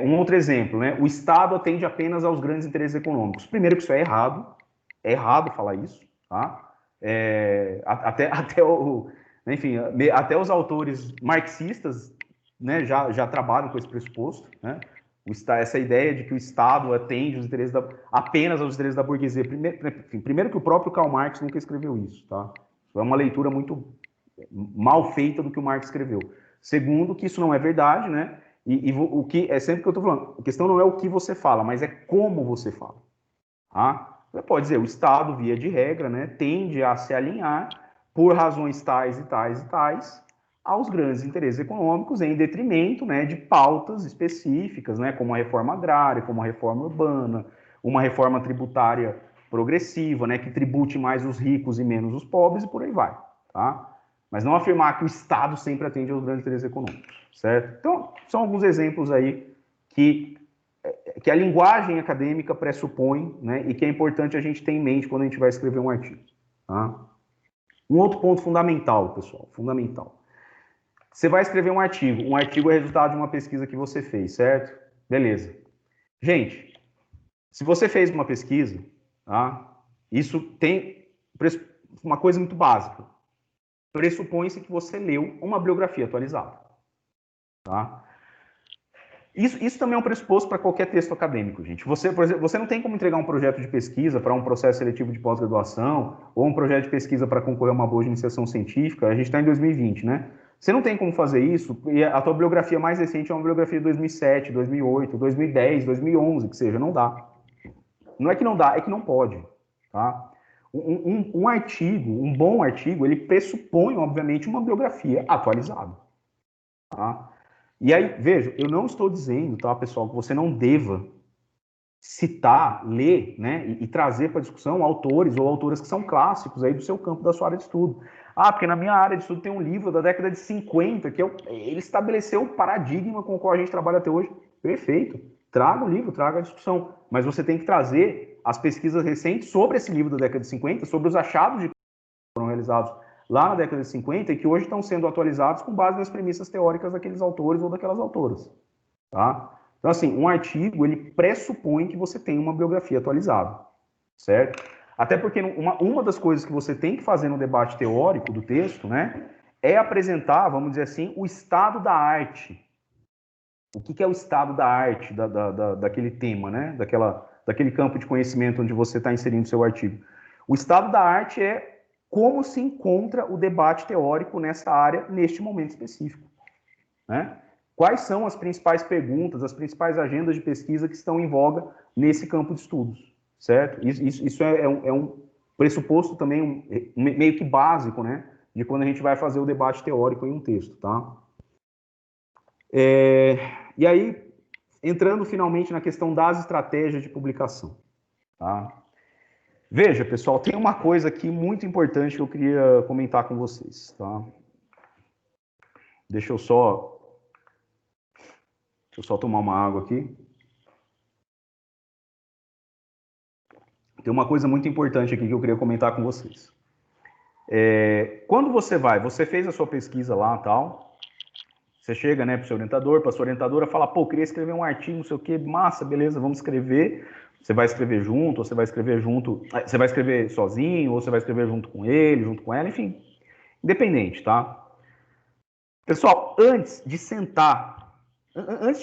Um outro exemplo, né? O Estado atende apenas aos grandes interesses econômicos. Primeiro que isso é errado falar isso, tá? Até os autores marxistas, né, já trabalham com esse pressuposto, né? Essa ideia de que o Estado atende apenas aos interesses da burguesia. Primeiro que o próprio Karl Marx nunca escreveu isso, tá? É uma leitura muito mal feita do que o Marx escreveu. Segundo, que isso não é verdade, né? E o que é sempre que eu estou falando, a questão não é o que você fala, mas é como você fala. Tá? Você pode dizer, o Estado, via de regra, né, tende a se alinhar por razões tais e tais e tais aos grandes interesses econômicos em detrimento, né, de pautas específicas, né, como a reforma agrária, como a reforma urbana, uma reforma tributária progressiva, né, que tribute mais os ricos e menos os pobres e por aí vai, tá? Mas não afirmar que o Estado sempre atende aos grandes interesses econômicos, certo? Então, são alguns exemplos aí que a linguagem acadêmica pressupõe, né, e que é importante a gente ter em mente quando a gente vai escrever um artigo. Tá? Um outro ponto fundamental, pessoal, fundamental. Você vai escrever um artigo é resultado de uma pesquisa que você fez, certo? Beleza. Gente, se você fez uma pesquisa, tá, isso tem uma coisa muito básica. Pressupõe-se que você leu uma bibliografia atualizada. Tá? Isso também é um pressuposto para qualquer texto acadêmico, gente. Você, por exemplo, você não tem como entregar um projeto de pesquisa para um processo seletivo de pós-graduação ou um projeto de pesquisa para concorrer a uma bolsa de iniciação científica. A gente está em 2020, né? Você não tem como fazer isso e a tua bibliografia mais recente é uma bibliografia de 2007, 2008, 2010, 2011, que seja, não dá. Não é que não dá, é que não pode, tá? Um artigo, um bom artigo, ele pressupõe, obviamente, uma bibliografia atualizada, tá? E aí, veja, eu não estou dizendo, tá, pessoal, que você não deva citar, ler, né, e trazer para discussão autores ou autoras que são clássicos aí do seu campo, da sua área de estudo. Ah, porque na minha área de estudo tem um livro da década de 50, que ele estabeleceu o paradigma com o qual a gente trabalha até hoje. Perfeito. Traga o livro, traga a discussão. Mas você tem que trazer as pesquisas recentes sobre esse livro da década de 50, sobre os achados que foram realizados lá na década de 50 e que hoje estão sendo atualizados com base nas premissas teóricas daqueles autores ou daquelas autoras. Tá? Então, assim, um artigo, ele pressupõe que você tem uma bibliografia atualizada, certo? Até porque uma das coisas que você tem que fazer no debate teórico do texto, né, é apresentar, vamos dizer assim, o estado da arte. O que é o estado da arte daquele tema, né, daquele campo de conhecimento onde você está inserindo seu artigo. O estado da arte é como se encontra o debate teórico nessa área neste momento específico, né? Quais são as principais perguntas, as principais agendas de pesquisa que estão em voga nesse campo de estudos, certo? Isso é um pressuposto também meio que básico, né, de quando a gente vai fazer o debate teórico em um texto, tá? E aí, entrando finalmente na questão das estratégias de publicação, tá? Veja, pessoal, tem uma coisa aqui muito importante que eu queria comentar com vocês, tá? Deixa eu só tomar uma água aqui. Tem uma coisa muito importante aqui que eu queria comentar com vocês. Quando você fez a sua pesquisa lá, tal, você chega, né, para o seu orientador, para a sua orientadora, fala, pô, queria escrever um artigo, não sei o quê, massa, beleza, vamos escrever. Você vai escrever junto, ou você vai escrever sozinho, ou você vai escrever junto com ele, junto com ela, enfim, independente, tá? Pessoal, antes de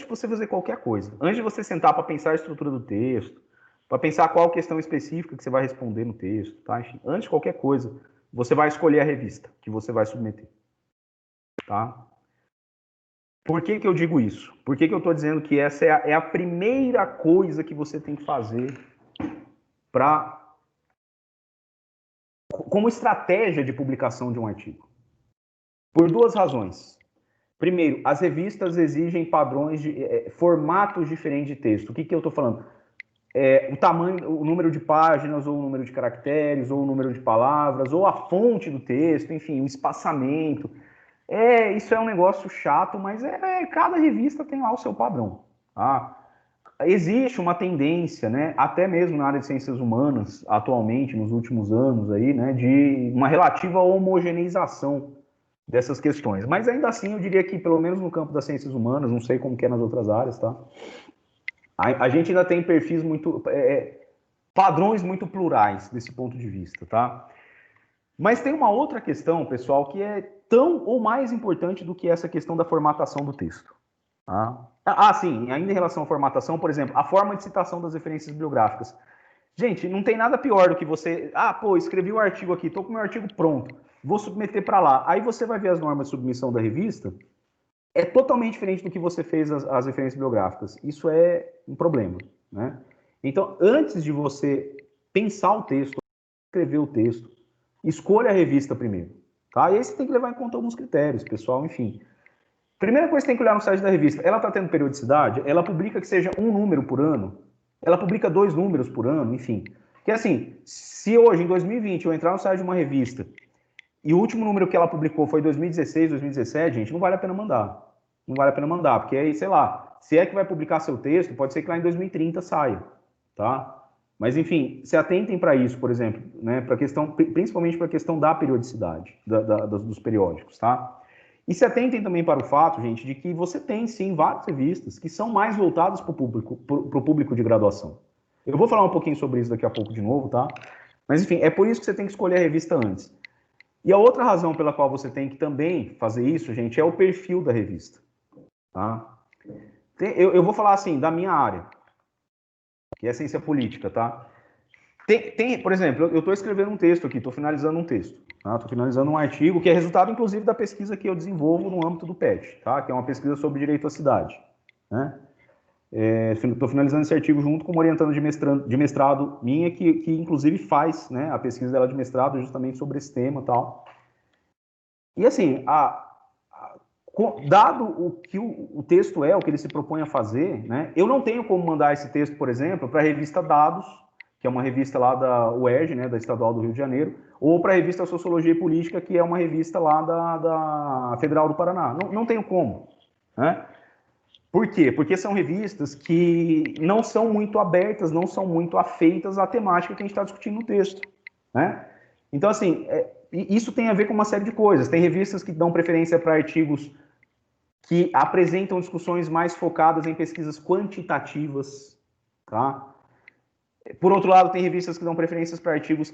você fazer qualquer coisa, antes de você sentar para pensar a estrutura do texto, para pensar qual questão específica que você vai responder no texto, tá? Enfim, antes de qualquer coisa, você vai escolher a revista que você vai submeter, tá? Por que eu digo isso? Por que eu estou dizendo que essa é a primeira coisa que você tem que fazer como estratégia de publicação de um artigo? Por duas razões. Primeiro, as revistas exigem padrões formatos diferentes de texto. O que eu estou falando? O tamanho, o número de páginas, ou o número de caracteres, ou o número de palavras, ou a fonte do texto, enfim, o espaçamento. Isso é um negócio chato, mas cada revista tem lá o seu padrão. Tá? Existe uma tendência, né, até mesmo na área de ciências humanas, atualmente, nos últimos anos, aí, né, de uma relativa homogeneização dessas questões. Mas ainda assim, eu diria que, pelo menos no campo das ciências humanas, não sei como que é nas outras áreas, tá? A gente ainda tem perfis padrões muito plurais desse ponto de vista, tá? Mas tem uma outra questão, pessoal, que é tão ou mais importante do que essa questão da formatação do texto. Tá? Sim, ainda em relação à formatação, por exemplo, a forma de citação das referências bibliográficas. Gente, não tem nada pior do que você... escrevi o artigo aqui, estou com o meu artigo pronto. vou submeter para lá. Aí você vai ver as normas de submissão da revista, é totalmente diferente do que você fez as referências bibliográficas. Isso é um problema, né? Então, antes de você pensar o texto, escrever o texto, escolha a revista primeiro, tá? E aí você tem que levar em conta alguns critérios, pessoal, enfim. Primeira coisa que tem que olhar no site da revista, ela está tendo periodicidade? Ela publica que seja um número por ano? Ela publica 2 números por ano? Enfim. Porque assim, se hoje, em 2020, eu entrar no site de uma revista e o último número que ela publicou foi 2016, 2017, gente, não vale a pena mandar. Não vale a pena mandar, porque aí, sei lá, se é que vai publicar seu texto, pode ser que lá em 2030 saia, tá? Mas, enfim, se atentem para isso, por exemplo, né, pra questão, principalmente para a questão da periodicidade dos periódicos, tá? E se atentem também para o fato, gente, de que você tem, sim, várias revistas que são mais voltadas para o público de graduação. Eu vou falar um pouquinho sobre isso daqui a pouco de novo, tá? Mas, enfim, é por isso que você tem que escolher a revista antes. E a outra razão pela qual você tem que também fazer isso, gente, é o perfil da revista. Tá? Eu vou falar assim, da minha área, que é ciência política, tá? Por exemplo, eu estou escrevendo um texto aqui, estou finalizando um texto, tá? Estou finalizando um artigo que é resultado, inclusive, da pesquisa que eu desenvolvo no âmbito do PET, tá? Que é uma pesquisa sobre direito à cidade, né? Estou finalizando esse artigo junto com uma orientanda de mestrado minha, que inclusive faz, né, a pesquisa dela de mestrado justamente sobre esse tema e tal. E assim, dado o que o texto é, o que ele se propõe a fazer, né, eu não tenho como mandar esse texto, por exemplo, para a revista Dados, que é uma revista lá da UERJ, né, da Estadual do Rio de Janeiro, ou para a revista Sociologia e Política, que é uma revista lá da Federal do Paraná. Não tenho como, né? Por quê? Porque são revistas que não são muito abertas, não são muito afeitas à temática que a gente está discutindo no texto, né? Então, assim, isso tem a ver com uma série de coisas. Tem revistas que dão preferência para artigos que apresentam discussões mais focadas em pesquisas quantitativas, tá? Por outro lado, tem revistas que dão preferências para artigos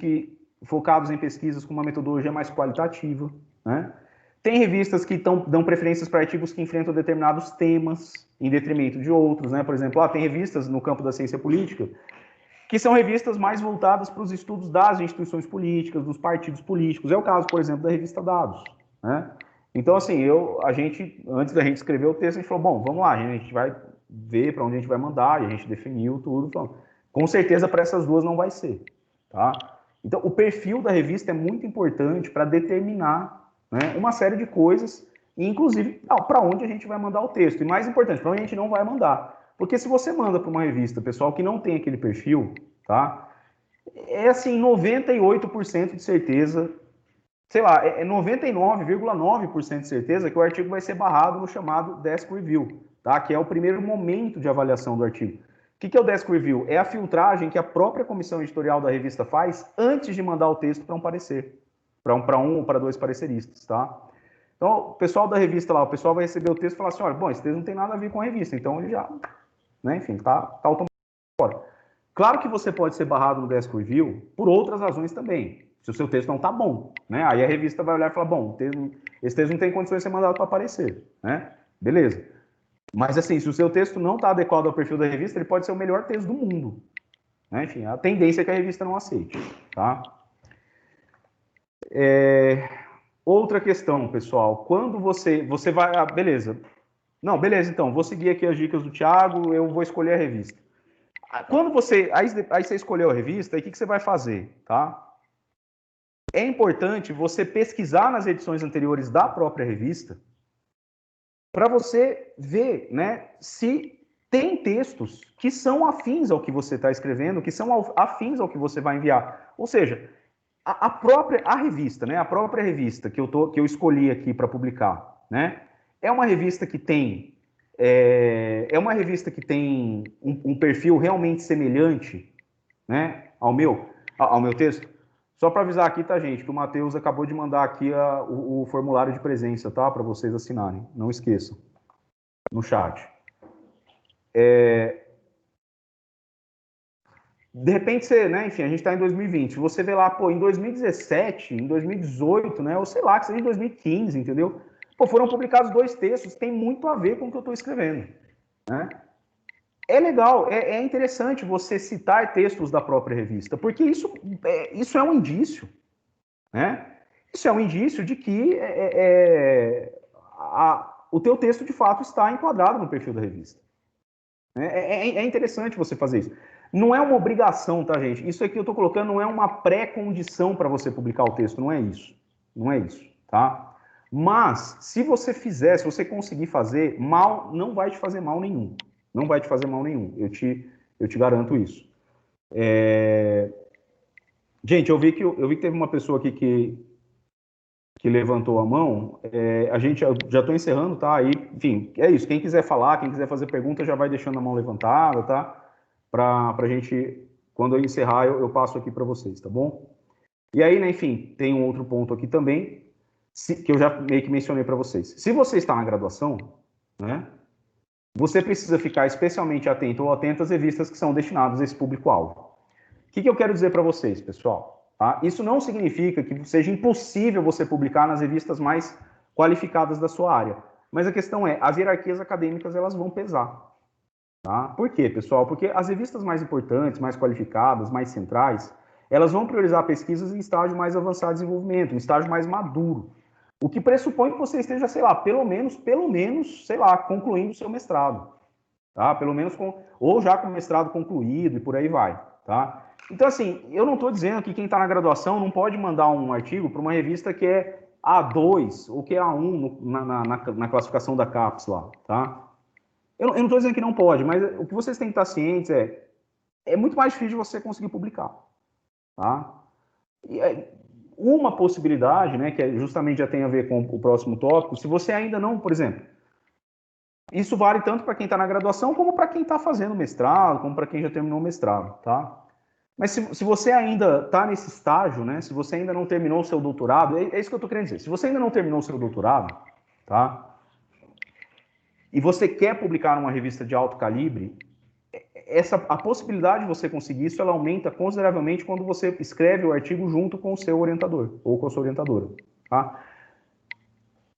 focados em pesquisas com uma metodologia mais qualitativa, né? Tem revistas que dão preferências para artigos que enfrentam determinados temas em detrimento de outros, né? Por exemplo, tem revistas no campo da ciência política que são revistas mais voltadas para os estudos das instituições políticas, dos partidos políticos. É o caso, por exemplo, da revista Dados, né? Então, assim, antes da gente escrever o texto, a gente falou, bom, vamos lá, a gente vai ver para onde a gente vai mandar, e a gente definiu tudo. Então, com certeza, para essas duas não vai ser, tá? Então, o perfil da revista é muito importante para determinar, né, uma série de coisas, e inclusive para onde a gente vai mandar o texto. E mais importante, para onde a gente não vai mandar. Porque se você manda para uma revista, pessoal, que não tem aquele perfil, tá? É assim, 98% de certeza, sei lá, é 99,9% de certeza que o artigo vai ser barrado no chamado Desk Review, tá? Que é o primeiro momento de avaliação do artigo. O que é o Desk Review? É a filtragem que a própria comissão editorial da revista faz antes de mandar o texto para um parecer, para um ou para 2 pareceristas, tá? Então, o pessoal da revista lá, o pessoal vai receber o texto e falar assim, olha, bom, esse texto não tem nada a ver com a revista, então ele já, né, enfim, tá automaticamente fora. Claro que você pode ser barrado no Desk Review por outras razões também, se o seu texto não está bom, né? Aí a revista vai olhar e falar, bom, esse texto não tem condições de ser mandado para aparecer, né? Beleza. Mas assim, se o seu texto não está adequado ao perfil da revista, ele pode ser o melhor texto do mundo, né? Enfim, a tendência é que a revista não aceite, tá? Outra questão, pessoal, quando você vai, beleza. Não, beleza, então, vou seguir aqui as dicas do Thiago, eu vou escolher a revista. Quando aí você escolheu a revista, aí o que você vai fazer, tá? É importante você pesquisar nas edições anteriores da própria revista para você ver, né, se tem textos que são afins ao que você está escrevendo, que são afins ao que você vai enviar. Ou seja, a revista, né, a própria revista que eu escolhi aqui para publicar, né, é uma revista que tem um perfil realmente semelhante, né, ao meu texto. Só para avisar aqui, tá, gente, que o Matheus acabou de mandar aqui o formulário de presença, tá, para vocês assinarem. Não esqueçam, no chat. De repente você, né, enfim, a gente está em 2020, você vê lá, pô, em 2017, em 2018, né, ou sei lá, que seja em 2015, entendeu? Pô, foram publicados 2 textos que tem muito a ver com o que eu estou escrevendo, né? É legal, é interessante você citar textos da própria revista, porque isso é um indício, né? isso é um indício de que o teu texto, de fato, está enquadrado no perfil da revista. É interessante você fazer isso. Não é uma obrigação, tá, gente? Isso aqui eu estou colocando não é uma pré-condição para você publicar o texto, não é isso. Não é isso, tá? Mas, se você fizer, se você conseguir fazer, mal, não vai te fazer mal nenhum. Não vai te fazer mal nenhum. Eu te garanto isso. Gente, eu vi que teve uma pessoa aqui que levantou a mão. A gente já estou encerrando, tá? Aí, enfim, é isso. Quem quiser falar, quem quiser fazer pergunta, já vai deixando a mão levantada, tá? Para a gente, quando eu encerrar, eu passo aqui para vocês, tá bom? E aí, né, enfim, tem um outro ponto aqui também, que eu já meio que mencionei para vocês. Se você está na graduação, né, você precisa ficar especialmente atento ou atento às revistas que são destinadas a esse público-alvo. O que eu quero dizer para vocês, pessoal? Tá? Isso não significa que seja impossível você publicar nas revistas mais qualificadas da sua área. Mas a questão é, as hierarquias acadêmicas elas vão pesar. Tá? Por quê, pessoal? Porque as revistas mais importantes, mais qualificadas, mais centrais, elas vão priorizar pesquisas em estágio mais avançado de desenvolvimento, em estágio mais maduro. O que pressupõe que você esteja, sei lá, pelo menos, sei lá, concluindo o seu mestrado. Tá? Pelo menos ou já com o mestrado concluído e por aí vai. Tá? Então, assim, eu não estou dizendo que quem está na graduação não pode mandar um artigo para uma revista que é A2 ou que é A1 na classificação da CAPES lá. Tá? Eu não estou dizendo que não pode, mas o que vocês têm que estar cientes é muito mais difícil de você conseguir publicar. Tá? E uma possibilidade, né, que justamente já tem a ver com o próximo tópico, se você ainda não, por exemplo, isso vale tanto para quem está na graduação, como para quem está fazendo mestrado, como para quem já terminou o mestrado, tá? Mas se você ainda está nesse estágio, né, se você ainda não terminou o seu doutorado, é isso que eu estou querendo dizer, se você ainda não terminou o seu doutorado, tá? E você quer publicar numa revista de alto calibre, a possibilidade de você conseguir isso, ela aumenta consideravelmente quando você escreve o artigo junto com o seu orientador, ou com a sua orientadora, tá?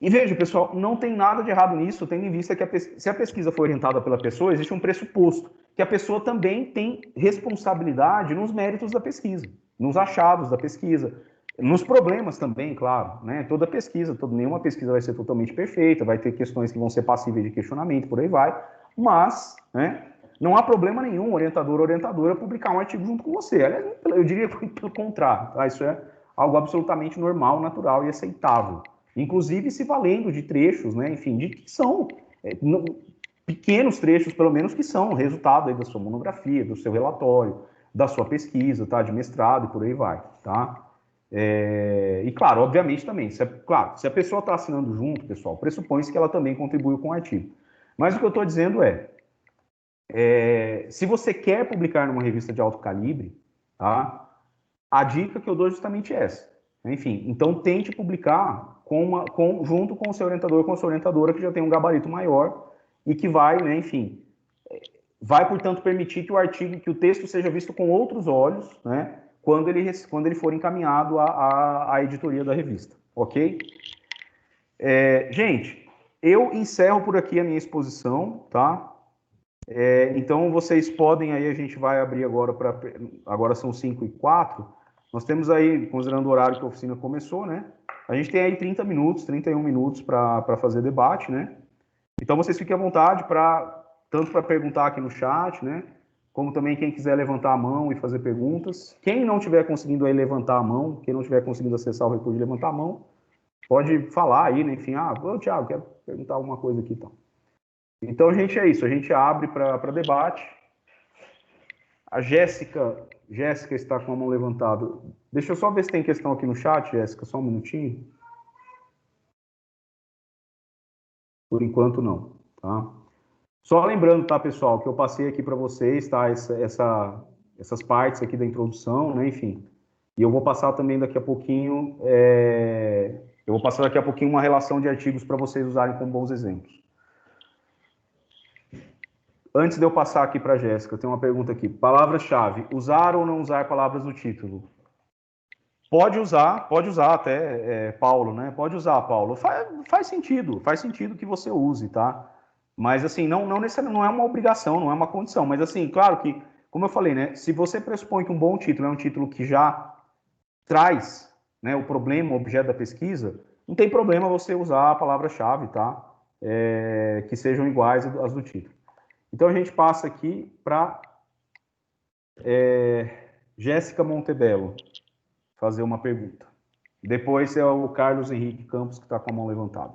E veja, pessoal, não tem nada de errado nisso, tendo em vista que se a pesquisa for orientada pela pessoa, existe um pressuposto, que a pessoa também tem responsabilidade nos méritos da pesquisa, nos achados da pesquisa, nos problemas também, claro, né? Toda pesquisa, nenhuma pesquisa vai ser totalmente perfeita, vai ter questões que vão ser passíveis de questionamento, por aí vai, mas, né, não há problema nenhum, orientador ou orientadora, publicar um artigo junto com você. Eu diria pelo contrário, tá? Isso é algo absolutamente normal, natural e aceitável. Inclusive se valendo de trechos, né, enfim, que são pequenos trechos, pelo menos, que são resultado aí da sua monografia, do seu relatório, da sua pesquisa, tá, de mestrado e por aí vai, tá? E claro, obviamente também, se a pessoa está assinando junto, pessoal, pressupõe-se que ela também contribuiu com o artigo. Mas o que eu estou dizendo se você quer publicar numa revista de alto calibre, tá, a dica que eu dou é justamente essa. Enfim, então tente publicar junto com o seu orientador, com a sua orientadora, que já tem um gabarito maior e que vai, né, enfim, vai, portanto, permitir que o texto seja visto com outros olhos, né, quando ele for encaminhado à editoria da revista, ok? Gente, eu encerro por aqui a minha exposição, tá? Então, vocês podem aí, a gente vai abrir agora são 5h04, nós temos aí, considerando o horário que a oficina começou, né? A gente tem aí 30 minutos, 31 minutos para fazer debate, né? Então, vocês fiquem à vontade tanto para perguntar aqui no chat, né? Como também quem quiser levantar a mão e fazer perguntas. Quem não estiver conseguindo aí levantar a mão, quem não estiver conseguindo acessar o recurso de levantar a mão, pode falar aí, né? Enfim, Thiago, quero perguntar alguma coisa aqui, então. Então, gente, é isso. A gente abre para debate. A Jéssica está com a mão levantada. Deixa eu só ver se tem questão aqui no chat, Jéssica, só um minutinho. Por enquanto, não, tá? Só lembrando, tá, pessoal, que eu passei aqui para vocês, tá, essas partes aqui da introdução, né, enfim. E eu vou passar também daqui a pouquinho, uma relação de artigos para vocês usarem como bons exemplos. Antes de eu passar aqui para a Jéssica, tem uma pergunta aqui. Palavra-chave, usar ou não usar palavras no título? Pode usar até, Paulo, né? Pode usar, Paulo. Faz sentido que você use, tá? Mas, assim, não necessariamente, não é uma obrigação, não é uma condição. Mas, assim, claro que, como eu falei, né? Se você pressupõe que um bom título é um título que já traz né, o problema, o objeto da pesquisa, não tem problema você usar a palavra-chave, tá? Que sejam iguais às do título. Então a gente passa aqui para Jéssica Montebello fazer uma pergunta. Depois é o Carlos Henrique Campos que está com a mão levantada.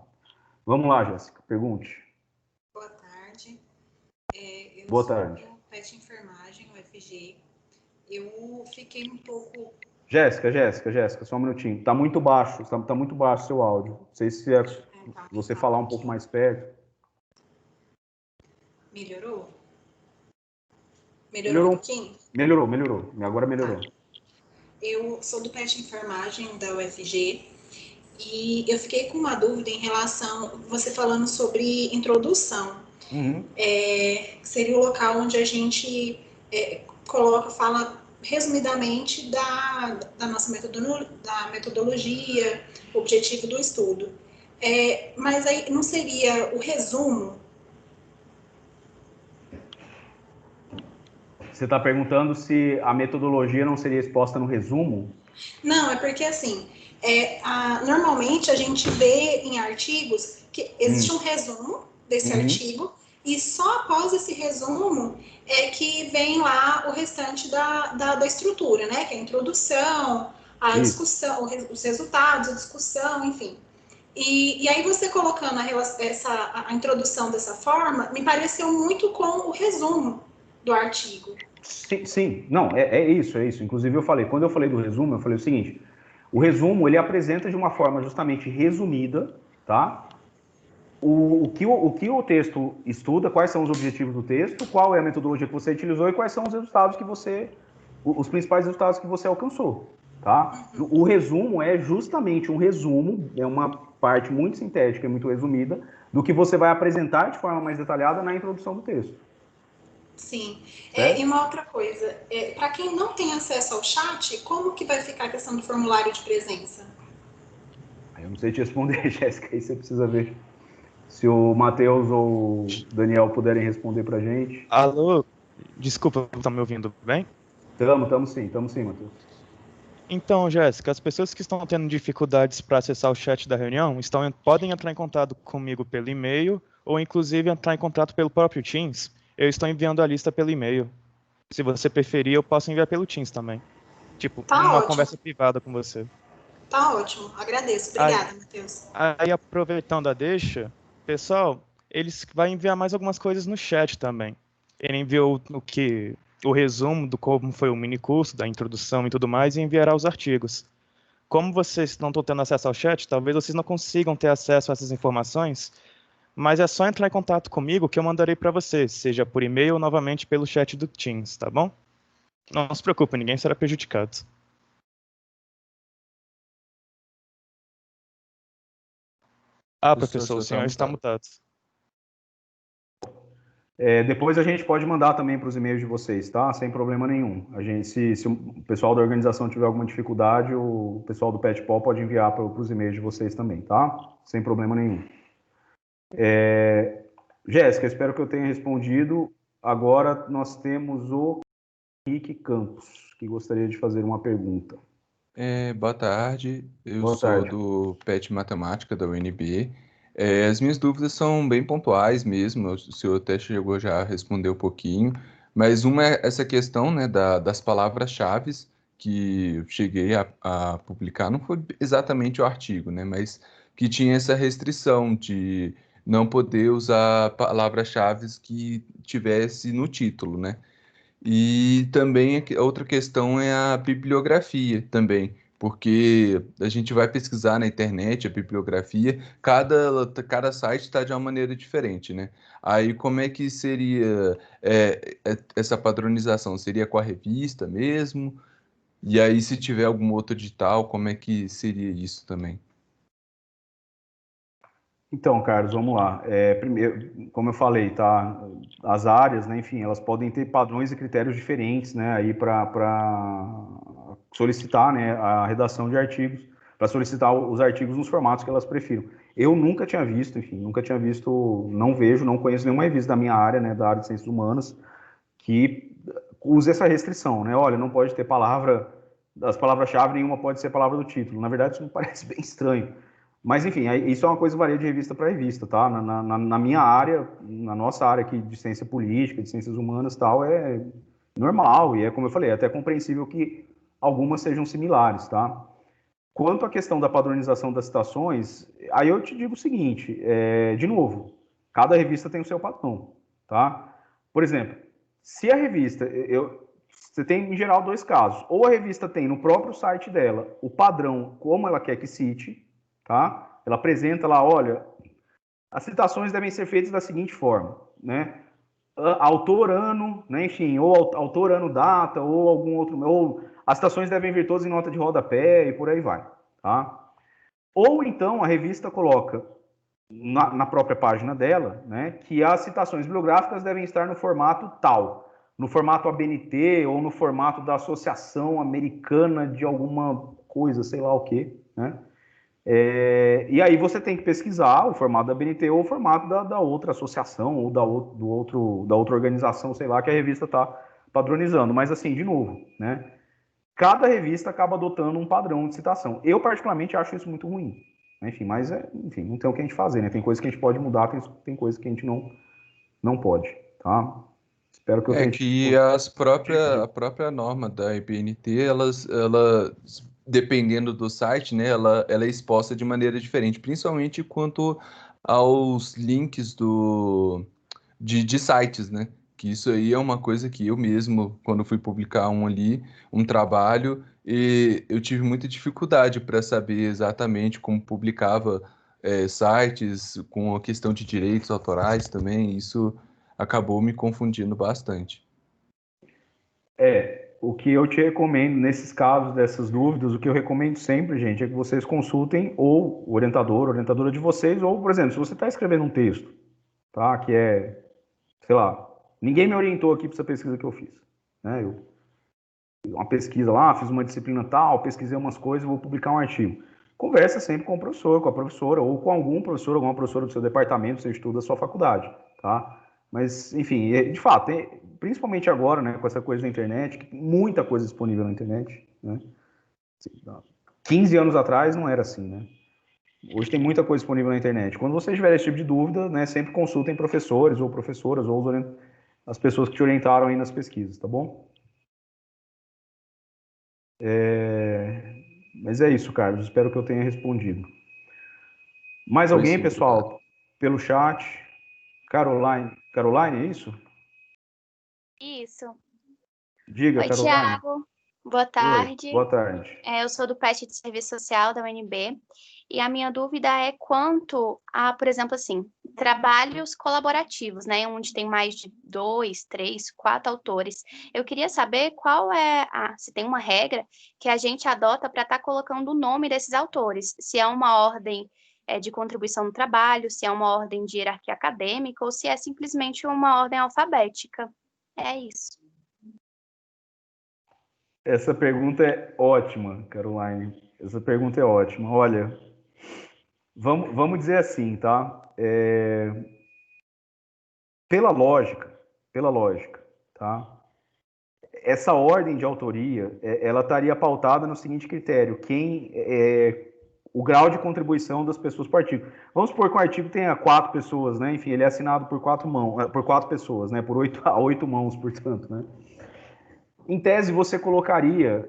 Vamos lá, Jéssica, pergunte. Boa tarde. Boa tarde. Sou do PET Enfermagem, UFG. Eu fiquei um pouco... Jéssica, só um minutinho. Está muito baixo, tá muito baixo o seu áudio. Não sei se você falar um pouco mais perto. Melhorou? Melhorou um pouquinho? Melhorou. Agora melhorou. Tá. Eu sou do PET Enfermagem da UFG e eu fiquei com uma dúvida em relação, você falando sobre introdução. Seria o local onde a gente fala resumidamente da nossa metodologia, o objetivo do estudo. Mas aí não seria o resumo? Você está perguntando se a metodologia não seria exposta no resumo? Não, é porque assim, normalmente a gente vê em artigos que existe um resumo desse artigo e só após esse resumo é que vem lá o restante da estrutura, né? Que é a introdução, a discussão, os resultados, a discussão, enfim. E aí você colocando a introdução dessa forma, me pareceu muito com o resumo do artigo. Sim. Não, é isso. Inclusive quando eu falei do resumo, eu falei o seguinte, o resumo, ele apresenta de uma forma justamente resumida, tá? O que o texto estuda, quais são os objetivos do texto, qual é a metodologia que você utilizou e quais são os resultados os principais resultados que você alcançou, tá? O resumo é justamente um resumo, é uma parte muito sintética e muito resumida do que você vai apresentar de forma mais detalhada na introdução do texto. Sim. E uma outra coisa, para quem não tem acesso ao chat, como que vai ficar a questão do formulário de presença? Eu não sei te responder, Jéssica, aí você precisa ver se o Matheus ou o Daniel puderem responder para a gente. Alô? Desculpa, estão me ouvindo bem? Estamos sim, Matheus. Então, Jéssica, as pessoas que estão tendo dificuldades para acessar o chat da reunião podem entrar em contato comigo pelo e-mail ou, inclusive, entrar em contato pelo próprio Teams. Eu estou enviando a lista pelo e-mail. Se você preferir, eu posso enviar pelo Teams também. Tipo, uma conversa privada com você. Tá ótimo, agradeço. Obrigada, Matheus. Aí, aproveitando a deixa, pessoal, eles vai enviar mais algumas coisas no chat também. Ele enviou o resumo do como foi o mini curso, da introdução e tudo mais, e enviará os artigos. Como vocês não estão tendo acesso ao chat, talvez vocês não consigam ter acesso a essas informações, mas é só entrar em contato comigo que eu mandarei para vocês, seja por e-mail ou novamente pelo chat do Teams, tá bom? Não se preocupe, ninguém será prejudicado. Professor, o senhor está mutado. Depois a gente pode mandar também para os e-mails de vocês, tá? Sem problema nenhum. Se o pessoal da organização tiver alguma dificuldade, o pessoal do PetPol pode enviar para os e-mails de vocês também, tá? Sem problema nenhum. Jéssica, espero que eu tenha respondido. Agora nós temos o Henrique Campos, que gostaria de fazer uma pergunta. Boa tarde, eu Boa sou tarde. do PET Matemática da UNB. As minhas dúvidas são bem pontuais mesmo, o senhor até chegou já a responder um pouquinho, mas uma é essa questão, né, das palavras-chave que eu cheguei a publicar, não foi exatamente o artigo, né, mas que tinha essa restrição de não poder usar palavras-chave que tivesse no título, né? E também a outra questão é a bibliografia também, porque a gente vai pesquisar na internet a bibliografia, cada site está de uma maneira diferente, né? Aí como é que seria essa padronização? Seria com a revista mesmo? E aí se tiver algum outro edital, como é que seria isso também? Então, Carlos, vamos lá. Primeiro, como eu falei, tá? As áreas, né, enfim, elas podem ter padrões e critérios diferentes, né, aí para solicitar, né, a redação de artigos, para solicitar os artigos nos formatos que elas prefiram. Eu nunca tinha visto, não vejo, não conheço nenhuma revista da minha área, né, da área de ciências humanas, que use essa restrição, né? Olha, não pode ter palavra das palavras-chave, nenhuma pode ser a palavra do título. Na verdade, isso me parece bem estranho. Mas, enfim, isso é uma coisa que varia de revista para revista, tá? Na minha área, na nossa área aqui de ciência política, de ciências humanas e tal, é normal, e é como eu falei, é até compreensível que algumas sejam similares, tá? Quanto à questão da padronização das citações, aí eu te digo o seguinte, de novo, cada revista tem o seu padrão, tá? Por exemplo, se a revista, você tem em geral dois casos, ou a revista tem no próprio site dela o padrão como ela quer que cite, tá? Ela apresenta lá, olha, as citações devem ser feitas da seguinte forma, né? Autor, ano, né? Enfim, ou autor, ano, data, ou algum outro, ou as citações devem vir todas em nota de rodapé e por aí vai, tá? Ou então a revista coloca na própria página dela, né, que as citações bibliográficas devem estar no formato tal, no formato ABNT ou no formato da Associação Americana de alguma coisa, sei lá o quê, né? E aí você tem que pesquisar o formato da ABNT ou o formato da outra associação ou da outra organização, sei lá, que a revista está padronizando. Mas assim, de novo, né? Cada revista acaba adotando um padrão de citação. Eu, particularmente, acho isso muito ruim. Enfim, mas, enfim, não tem o que a gente fazer, né? Tem coisas que a gente pode mudar, tem coisas que a gente não pode, tá? Espero que eu É tenha... que a própria norma da IBNT, dependendo do site, né, ela é exposta de maneira diferente, principalmente quanto aos links de sites, né? Que isso aí é uma coisa que eu mesmo, quando fui publicar um trabalho, e eu tive muita dificuldade para saber exatamente como publicava sites com a questão de direitos autorais também, isso acabou me confundindo bastante. O que eu te recomendo nesses casos, dessas dúvidas, o que eu recomendo sempre, gente, é que vocês consultem ou o orientador, orientadora de vocês, ou, por exemplo, se você está escrevendo um texto, tá, que sei lá, ninguém me orientou aqui para essa pesquisa que eu fiz, né, eu fiz uma pesquisa lá, fiz uma disciplina tal, pesquisei umas coisas, vou publicar um artigo. Conversa sempre com o professor, com a professora, ou com algum professor, alguma professora do seu departamento, do seu estudo, da sua faculdade, tá? Mas, enfim, de fato, principalmente agora, né, com essa coisa da internet, que tem muita coisa disponível na internet, né? 15 anos atrás não era assim, né? Hoje tem muita coisa disponível na internet. Quando você tiver esse tipo de dúvida, né, sempre consultem professores ou professoras ou as pessoas que te orientaram aí nas pesquisas, tá bom? Mas é isso, Carlos. Espero que eu tenha respondido. Mais Foi alguém, sim, obrigado. pessoal? Pelo chat? Caroline, é isso? Isso. Diga, Oi, Caroline. Tiago. Boa Oi, tarde. boa tarde. Eu sou do PET de Serviço Social da UNB e a minha dúvida é quanto a, por exemplo, assim, trabalhos colaborativos, né, onde tem mais de 2, 3, 4 autores. Eu queria saber se tem uma regra que a gente adota para estar colocando o nome desses autores, se é uma ordem de contribuição no trabalho, se é uma ordem de hierarquia acadêmica ou se é simplesmente uma ordem alfabética. É isso. Essa pergunta é ótima, Caroline. Essa pergunta é ótima. Olha, vamos dizer assim, tá? Pela lógica, tá? Essa ordem de autoria, ela estaria pautada no seguinte critério: o grau de contribuição das pessoas para o artigo. Vamos supor que o artigo tenha 4 pessoas, né? Enfim, ele é assinado por 4 pessoas, né? Por 8 mãos, portanto, né? Em tese, você colocaria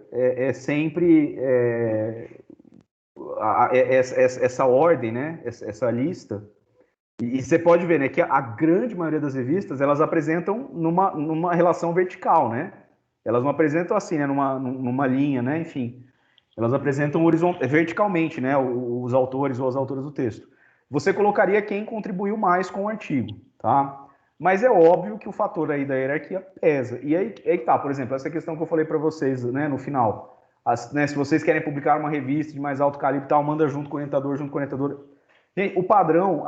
sempre essa ordem, né? Essa lista. E você pode ver, né, que a grande maioria das revistas, elas apresentam numa relação vertical, né? Elas não apresentam assim, né, numa linha, né? Enfim, elas apresentam verticalmente, né, os autores ou as autoras do texto. Você colocaria quem contribuiu mais com o artigo, tá? Mas é óbvio que o fator aí da hierarquia pesa. E aí tá, por exemplo, essa questão que eu falei para vocês, né, no final. Né, se vocês querem publicar uma revista de mais alto calibre e tal, manda junto com o orientador. Gente, o padrão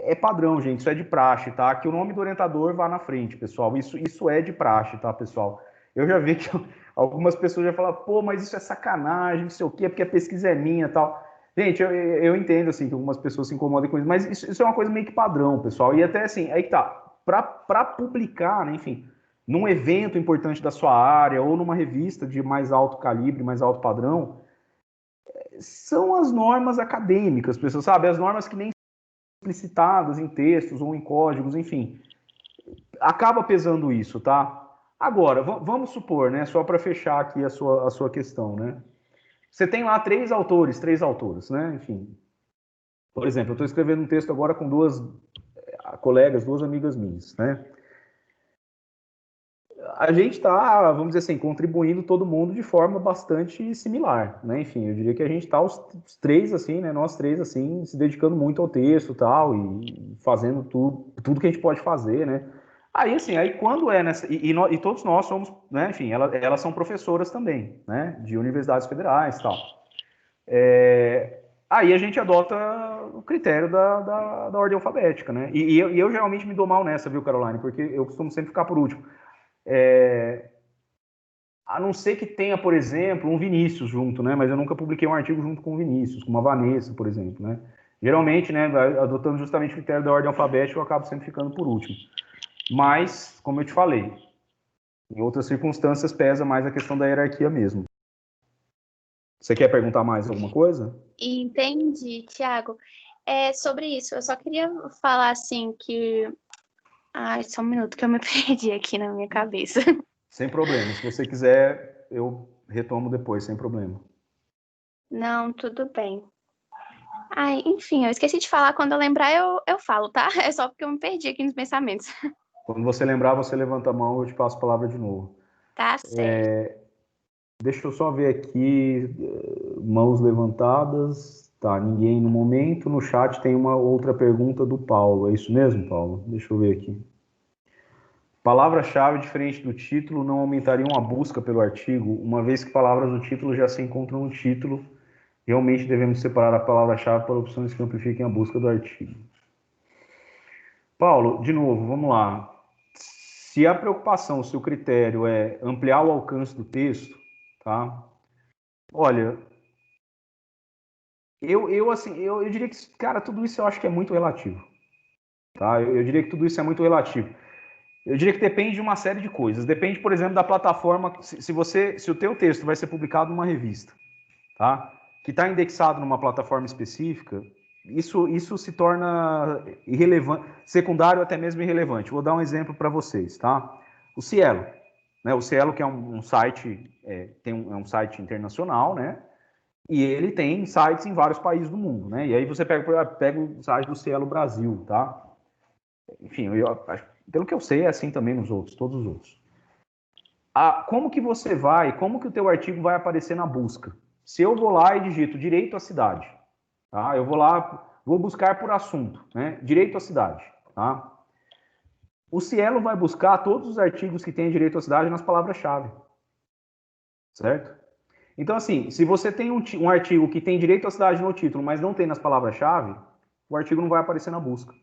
é padrão, gente, isso é de praxe, tá? Que o nome do orientador vá na frente, pessoal. Isso é de praxe, tá, pessoal? Eu já vi que algumas pessoas já falam, pô, mas isso é sacanagem, não sei o quê, porque a pesquisa é minha e tal. Gente, eu entendo, assim, que algumas pessoas se incomodem com isso, mas isso é uma coisa meio que padrão, pessoal. E até, assim, aí que tá, para publicar, né, enfim, num evento importante da sua área ou numa revista de mais alto calibre, mais alto padrão, são as normas acadêmicas, pessoal, sabe? As normas que nem são explicitadas em textos ou em códigos, enfim. Acaba pesando isso, tá? Agora, vamos supor, né, só para fechar aqui a sua questão, né? Você tem lá 3 autores, 3 autoras, né? Enfim. Por exemplo, eu estou escrevendo um texto agora com 2 colegas, 2 amigas minhas, né? A gente está, vamos dizer assim, contribuindo todo mundo de forma bastante similar, né? Enfim, eu diria que a gente está os 3, assim, né? Nós 3, assim, se dedicando muito ao texto tal, e fazendo tudo que a gente pode fazer, né? Aí, assim, aí quando é nessa... E todos nós somos, né? Enfim, elas são professoras também, né? De universidades federais e tal. Aí a gente adota o critério da ordem alfabética, né? E eu geralmente me dou mal nessa, viu, Caroline? Porque eu costumo sempre ficar por último. A não ser que tenha, por exemplo, um Vinícius junto, né? Mas eu nunca publiquei um artigo junto com o Vinícius, com uma Vanessa, por exemplo, né? Geralmente, né, adotando justamente o critério da ordem alfabética, eu acabo sempre ficando por último. Mas, como eu te falei, em outras circunstâncias pesa mais a questão da hierarquia mesmo. Você quer perguntar mais alguma coisa? Entendi, Tiago. Sobre isso, eu só queria falar assim que... Ai, só um minuto que eu me perdi aqui na minha cabeça. Sem problema. Se você quiser, eu retomo depois, sem problema. Não, tudo bem. Ai, enfim, eu esqueci de falar. Quando eu lembrar, eu falo, tá? É só porque eu me perdi aqui nos pensamentos. Quando você lembrar, você levanta a mão e eu te passo a palavra de novo. Tá certo. Deixa eu só ver aqui, mãos levantadas. Tá, ninguém no momento. No chat tem uma outra pergunta do Paulo. É isso mesmo, Paulo? Deixa eu ver aqui. Palavra-chave diferente do título não aumentariam a busca pelo artigo, uma vez que palavras do título já se encontram no título. Realmente devemos separar a palavra-chave para opções que amplifiquem a busca do artigo. Paulo, de novo, vamos lá. Se a preocupação, se o critério é ampliar o alcance do texto, tá? Olha, eu diria que, cara, tudo isso eu acho que é muito relativo, tá? Eu diria que tudo isso é muito relativo. Eu diria que depende de uma série de coisas. Depende, por exemplo, da plataforma. Se o teu texto vai ser publicado numa revista, tá? Que está indexado numa plataforma específica, isso se torna irrelevante, secundário até mesmo irrelevante. Vou dar um exemplo para vocês, tá? O Cielo, né? O Cielo que é um site, é um site internacional, né? E ele tem sites em vários países do mundo, né? E aí você pega o site do Cielo Brasil, tá? Enfim, pelo que eu sei, é assim também nos outros, todos os outros. Como que o teu artigo vai aparecer na busca? Se eu vou lá e digito direito à cidade, tá? Eu vou buscar por assunto, né? Direito à cidade, tá? O Cielo vai buscar todos os artigos que têm direito à cidade nas palavras-chave, certo? Então, assim, se você tem um artigo que tem direito à cidade no título, mas não tem nas palavras-chave, o artigo não vai aparecer na busca,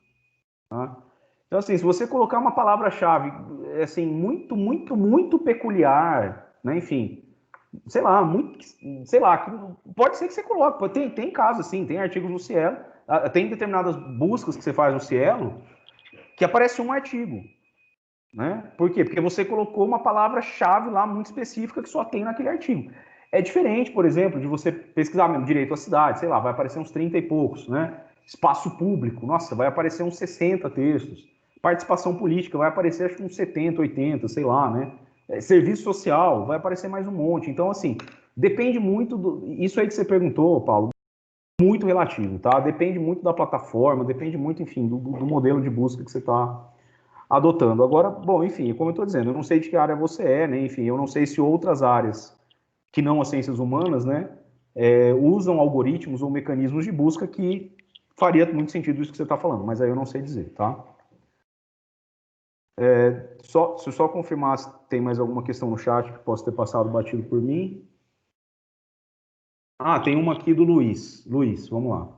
tá? Então, assim, se você colocar uma palavra-chave, assim, muito, muito, muito peculiar, né? Enfim, sei lá, pode ser que você coloque, tem casos assim, tem artigos no Cielo, tem determinadas buscas que você faz no Cielo que aparece um artigo, né? Por quê? Porque você colocou uma palavra-chave lá muito específica que só tem naquele artigo. É diferente, por exemplo, de você pesquisar mesmo direito à cidade, sei lá, vai aparecer uns 30 e poucos, né? Espaço público, nossa, vai aparecer uns 60 textos. Participação política, vai aparecer acho que uns 70, 80, sei lá, né? Serviço social, vai aparecer mais um monte. Então, assim, depende muito isso aí que você perguntou, Paulo, muito relativo, tá? Depende muito da plataforma, depende muito, enfim, do modelo de busca que você está adotando. Agora, bom, enfim, como eu estou dizendo, eu não sei de que área você é, né? Enfim, eu não sei se outras áreas que não as ciências humanas, né, usam algoritmos ou mecanismos de busca que faria muito sentido isso que você está falando, mas aí eu não sei dizer, tá? Se eu só confirmar se tem mais alguma questão no chat que possa ter passado batido por mim. Tem uma aqui do Luiz. Luiz, vamos lá.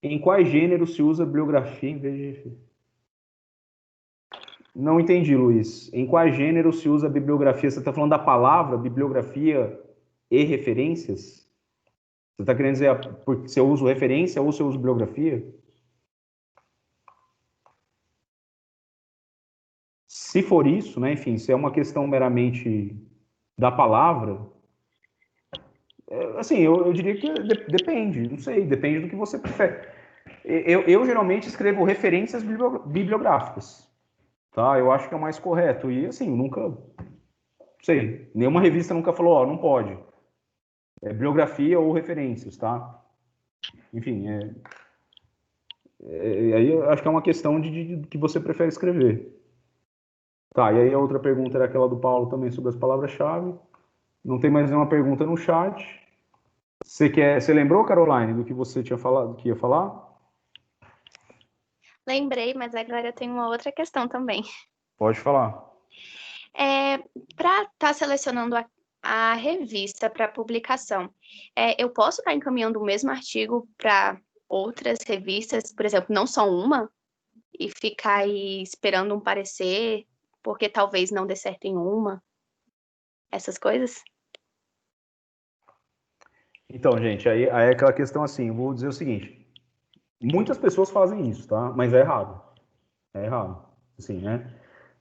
Em quais gêneros se usa bibliografia em vez de... Não entendi, Luiz. Em quais gêneros se usa bibliografia? Você está falando da palavra bibliografia e referências? Você está querendo dizer se eu uso referência ou se eu uso bibliografia? se for isso, né, enfim, se é uma questão meramente da palavra, assim, eu diria que depende, não sei, depende do que você prefere. Eu geralmente escrevo referências bibliográficas, tá? Eu acho que é o mais correto. E, assim, nunca, sei, nenhuma revista nunca falou, ó, não pode. É bibliografia ou referências, tá? Enfim, aí eu acho que é uma questão de que você prefere escrever. Tá, e aí a outra pergunta era aquela do Paulo também sobre as palavras-chave. Não tem mais nenhuma pergunta no chat. Você lembrou, Caroline, do que você tinha falado, que ia falar? Lembrei, mas agora eu tenho uma outra questão também. Pode falar. Para estar selecionando a revista para publicação, eu posso estar encaminhando o mesmo artigo para outras revistas, por exemplo, não só uma, e ficar aí esperando um parecer, porque talvez não dê certo em uma, essas coisas? Então, gente, aí é aquela questão assim, eu vou dizer o seguinte, muitas pessoas fazem isso, tá? Mas é errado. É errado, assim, né?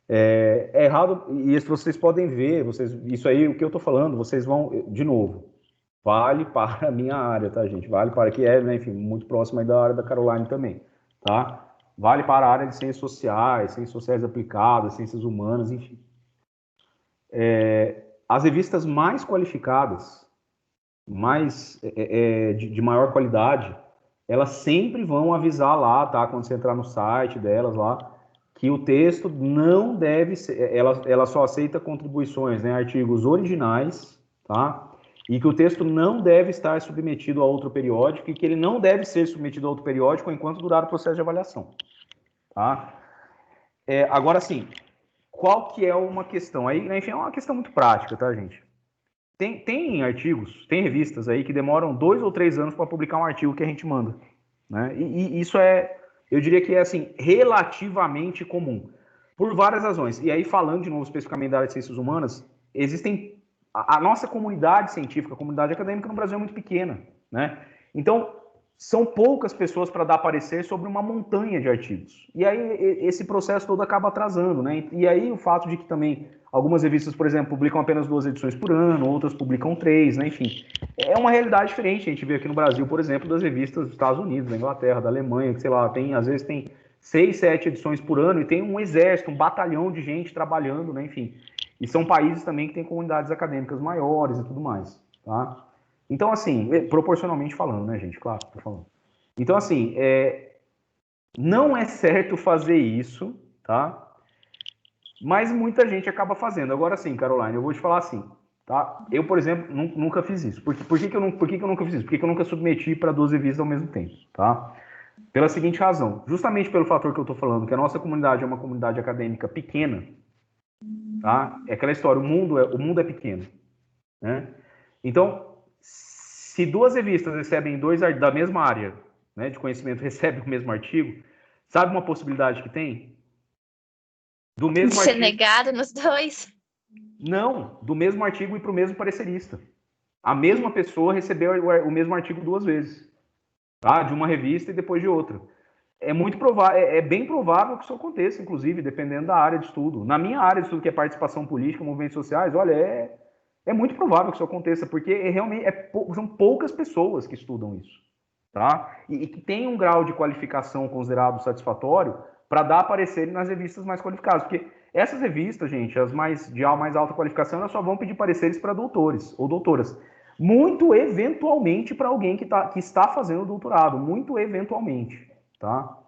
É errado, e isso vocês podem ver, isso aí, o que eu tô falando, vocês vão, de novo, vale para a minha área, tá, gente? Vale para que é, né, enfim, muito próximo aí da área da Caroline também, tá? Vale para a área de ciências sociais aplicadas, ciências humanas, enfim. As revistas mais qualificadas, de maior qualidade, elas sempre vão avisar lá, tá? Quando você entrar no site delas lá, que o texto não deve ser, ela só aceita contribuições, né, artigos originais, tá? E que o texto não deve estar submetido a outro periódico e que ele não deve ser submetido a outro periódico enquanto durar o processo de avaliação, tá? Agora, sim, qual que é uma questão? Aí, enfim, é uma questão muito prática, tá, gente? Tem artigos, tem revistas aí que demoram 2 ou 3 anos para publicar um artigo que a gente manda, né? E isso eu diria que é assim, relativamente comum, por várias razões. E aí, falando de novo especificamente da área de ciências humanas, existem. A nossa comunidade científica, a comunidade acadêmica no Brasil é muito pequena, né? Então, são poucas pessoas para dar parecer sobre uma montanha de artigos. E aí, esse processo todo acaba atrasando, né? E aí, o fato de que também algumas revistas, por exemplo, publicam apenas 2 edições por ano, outras publicam 3, né? Enfim, é uma realidade diferente. A gente vê aqui no Brasil, por exemplo, das revistas dos Estados Unidos, da Inglaterra, da Alemanha, que, sei lá, às vezes tem 6, 7 edições por ano e tem um exército, um batalhão de gente trabalhando, né? Enfim, e são países também que têm comunidades acadêmicas maiores e tudo mais, tá? Então, assim, proporcionalmente falando, né, gente? Claro, tô falando. Então, assim, não é certo fazer isso, tá? Mas muita gente acaba fazendo. Agora sim, Caroline, eu vou te falar assim, tá? Eu, por exemplo, nunca fiz isso. Por que que eu nunca fiz isso? Porque eu nunca submeti para 12 revistas ao mesmo tempo, tá? Pela seguinte razão, justamente pelo fator que eu tô falando, que a nossa comunidade é uma comunidade acadêmica pequena, tá? É aquela história, o mundo é pequeno, né? Então, se 2 revistas recebem da mesma área, né, de conhecimento, recebem o mesmo artigo, sabe uma possibilidade que tem? Do mesmo Ser artigo. negado nos dois? Não, do mesmo artigo e para o mesmo parecerista. A mesma pessoa recebeu o mesmo artigo 2 vezes, tá? De uma revista e depois de outra. É muito provável, é bem provável que isso aconteça, inclusive, dependendo da área de estudo. Na minha área de estudo, que é participação política, movimentos sociais, olha, é muito provável que isso aconteça, porque realmente são poucas pessoas que estudam isso, tá? E que tem um grau de qualificação considerado satisfatório para dar parecer nas revistas mais qualificadas, porque essas revistas, gente, as de mais alta qualificação, elas só vão pedir pareceres para doutores ou doutoras. Muito eventualmente para alguém que está fazendo doutorado, muito eventualmente, tá?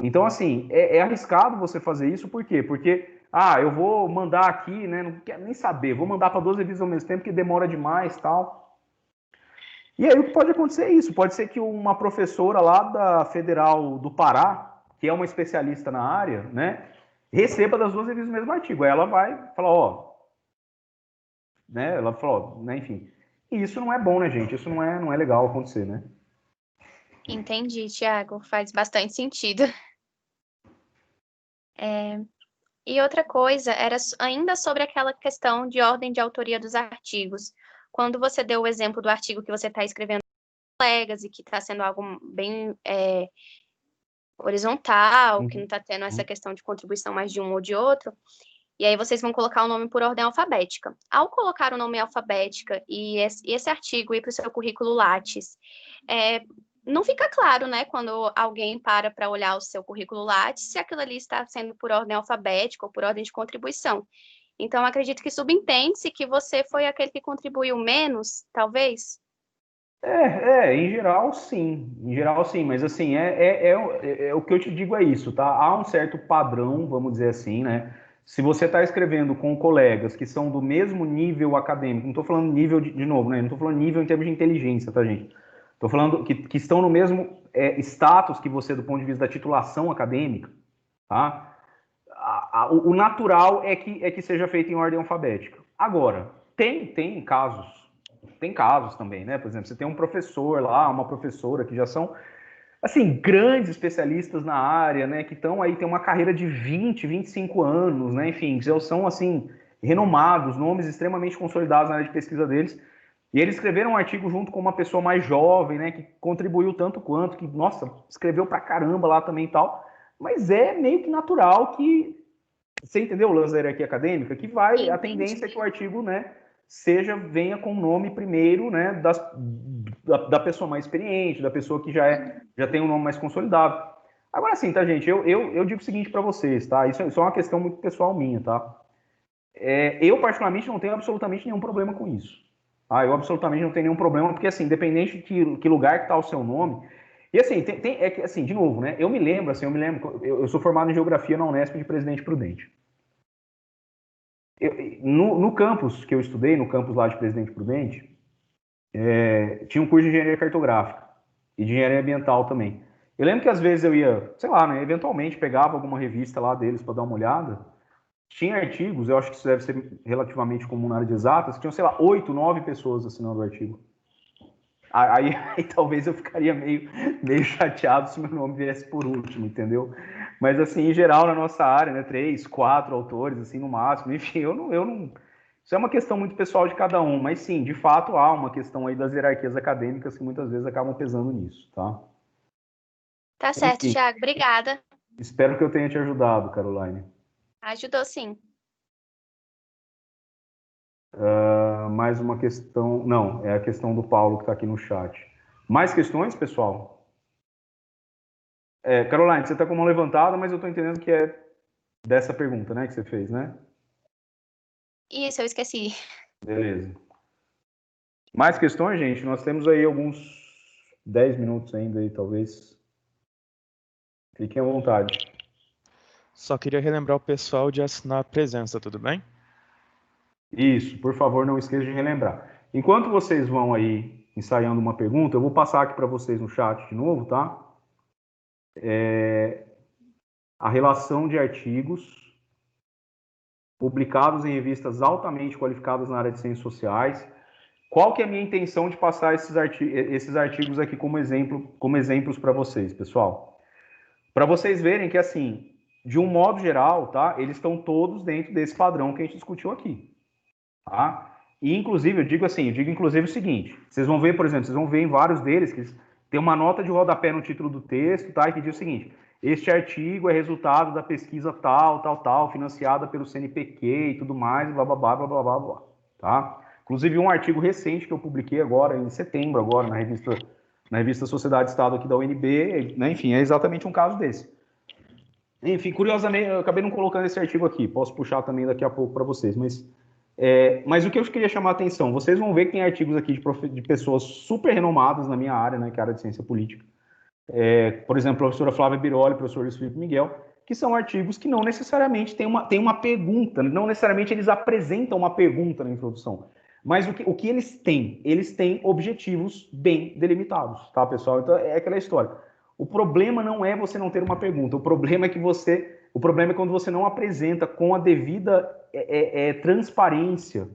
Então, assim, é arriscado você fazer isso, por quê? Porque, eu vou mandar aqui, né, não quero nem saber, vou mandar para 12 revistas ao mesmo tempo, que demora demais e tal. E aí o que pode acontecer é isso, pode ser que uma professora lá da Federal do Pará, que é uma especialista na área, né, receba das 2 revistas o mesmo artigo. Aí ela vai falar, né, ela falou, né, enfim. E isso não é bom, né, gente? Isso não é legal acontecer, né? Entendi, Thiago, faz bastante sentido. E outra coisa, era ainda sobre aquela questão de ordem de autoria dos artigos. Quando você deu o exemplo do artigo que você está escrevendo com colegas e que está sendo algo bem horizontal, que não está tendo essa questão de contribuição mais de um ou de outro, E aí vocês vão colocar o nome por ordem alfabética. Ao colocar o nome alfabética e esse artigo ir para o seu currículo Lattes, não fica claro, né, quando alguém para olhar o seu currículo Lattes, se aquilo ali está sendo por ordem alfabética ou por ordem de contribuição. Então, acredito que subentende-se que você foi aquele que contribuiu menos, talvez? Em geral sim, mas assim, o que eu te digo é isso, tá? Há um certo padrão, vamos dizer assim, né? Se você está escrevendo com colegas que são do mesmo nível acadêmico, não estou falando nível de novo, né? Não estou falando nível em termos de inteligência, tá, gente? Estou falando que estão no mesmo status que você do ponto de vista da titulação acadêmica, tá? O natural é que seja feito em ordem alfabética. Agora, tem casos também, né? Por exemplo, você tem um professor lá, uma professora que já são, assim, grandes especialistas na área, né? Que estão aí, tem uma carreira de 20, 25 anos, né? Enfim, já são, assim, renomados, nomes extremamente consolidados na área de pesquisa deles. E eles escreveram um artigo junto com uma pessoa mais jovem, né? Que contribuiu tanto quanto, que, nossa, escreveu pra caramba lá também e tal. Mas é meio que natural que, você entendeu o lance da hierarquia acadêmica? Que vai, a tendência é que o artigo, né, venha com o nome primeiro, né, da pessoa mais experiente, da pessoa que já tem um nome mais consolidado. Agora sim, tá, gente? Eu digo o seguinte para vocês, tá? Isso é uma questão muito pessoal minha, tá? Eu, particularmente, não tenho absolutamente nenhum problema com isso. Tá? Eu absolutamente não tenho nenhum problema, porque, assim, independente de que lugar que tá o seu nome. E, assim, assim, de novo, né? Eu me lembro, eu sou formado em Geografia na Unesp de Presidente Prudente. No campus que eu estudei, no campus lá de Presidente Prudente, tinha um curso de engenharia cartográfica e de engenharia ambiental também. Eu lembro que às vezes eu ia, sei lá, né, eventualmente pegava alguma revista lá deles para dar uma olhada. Tinha artigos, eu acho que isso deve ser relativamente comum na área de exatas, que tinham, sei lá, 8, 9 pessoas assinando o artigo. Aí talvez eu ficaria meio chateado se meu nome viesse por último, entendeu? Mas, assim, em geral, na nossa área, né, 3, 4 autores, assim, no máximo, enfim, eu não... Isso é uma questão muito pessoal de cada um, mas sim, de fato, há uma questão aí das hierarquias acadêmicas que muitas vezes acabam pesando nisso, tá? Tá certo, Enfim, Thiago. Obrigada. espero que eu tenha te ajudado, Caroline. Ajudou, sim. Mais uma questão... Não, é a questão do Paulo que está aqui no chat. Mais questões, pessoal? Caroline, você está com uma levantada, mas eu estou entendendo que é dessa pergunta, né, que você fez, né? Isso, eu esqueci. Beleza. Mais questões, gente? Nós temos aí alguns 10 minutos ainda aí, talvez. Fiquem à vontade. Só queria relembrar o pessoal de assinar a presença, tudo bem? Isso, por favor, não esqueça de relembrar. Enquanto vocês vão aí ensaiando uma pergunta, eu vou passar aqui para vocês no chat de novo, tá? A relação de artigos publicados em revistas altamente qualificadas na área de ciências sociais. Qual que é a minha intenção de passar esses artigos aqui como exemplos para vocês, pessoal? Para vocês verem que, assim, de um modo geral, tá? Eles estão todos dentro desse padrão que a gente discutiu aqui, tá? E, inclusive, eu digo inclusive o seguinte, vocês vão ver, por exemplo, vocês vão ver em vários deles que tem uma nota de rodapé no título do texto, tá? E que diz o seguinte: este artigo é resultado da pesquisa tal, financiada pelo CNPq e tudo mais, blá, blá, blá, blá, blá, blá, blá, tá? Inclusive, um artigo recente que eu publiquei agora, em setembro, agora, na revista Sociedade e Estado aqui da UNB, né? Enfim, é exatamente um caso desse. Enfim, curiosamente, eu acabei não colocando esse artigo aqui, posso puxar também daqui a pouco para vocês, mas o que eu queria chamar a atenção, vocês vão ver que tem artigos aqui de pessoas super renomadas na minha área, né, que é a área de ciência política. Por exemplo, a professora Flávia Biroli, professor Luiz Felipe Miguel, que são artigos que não necessariamente têm uma pergunta, não necessariamente eles apresentam uma pergunta na introdução, mas o que eles têm? Eles têm objetivos bem delimitados, tá, pessoal? Então, é aquela história. O problema não é você não ter uma pergunta, o problema é quando você não apresenta com a devida transparência,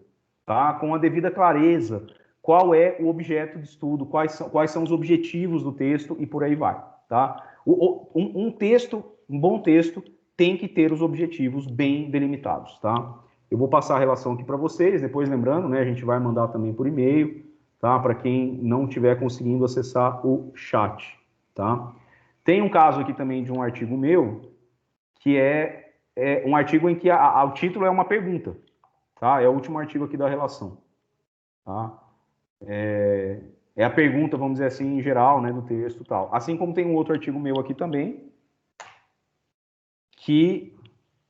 tá? Com a devida clareza, qual é o objeto de estudo, quais são os objetivos do texto e por aí vai, tá? Um bom texto tem que ter os objetivos bem delimitados, tá? Eu vou passar a relação aqui para vocês, depois lembrando, né, a gente vai mandar também por e-mail, tá? Para quem não estiver conseguindo acessar o chat, tá? Tem um caso aqui também de um artigo meu, que é é um artigo em que o título é uma pergunta, tá? É o último artigo aqui da relação, tá? É a pergunta, vamos dizer assim, em geral, né, do texto e tal. Assim como tem um outro artigo meu aqui também, que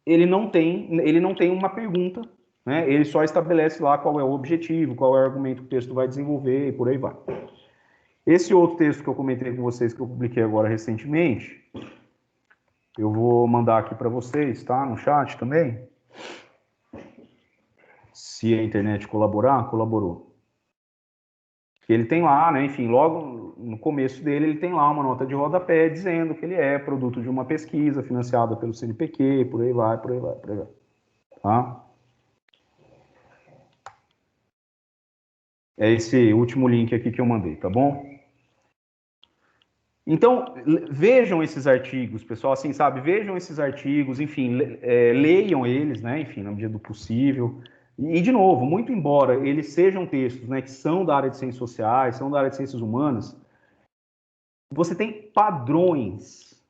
ele não tem uma pergunta, né? Ele só estabelece lá qual é o objetivo, qual é o argumento que o texto vai desenvolver e por aí vai. Esse outro texto que eu comentei com vocês, que eu publiquei agora recentemente, eu vou mandar aqui para vocês, tá? No chat também. Se a internet colaborar, colaborou. Ele tem lá, né, enfim, logo no começo dele, ele tem lá uma nota de rodapé dizendo que ele é produto de uma pesquisa financiada pelo CNPq, por aí vai, por aí vai, por aí vai. Tá? É esse último link aqui que eu mandei, tá bom? Então, vejam esses artigos, pessoal, assim, sabe? Vejam esses artigos, enfim, leiam eles, né? Enfim, na medida do possível. E, de novo, muito embora eles sejam textos, né, que são da área de ciências sociais, são da área de ciências humanas, você tem padrões,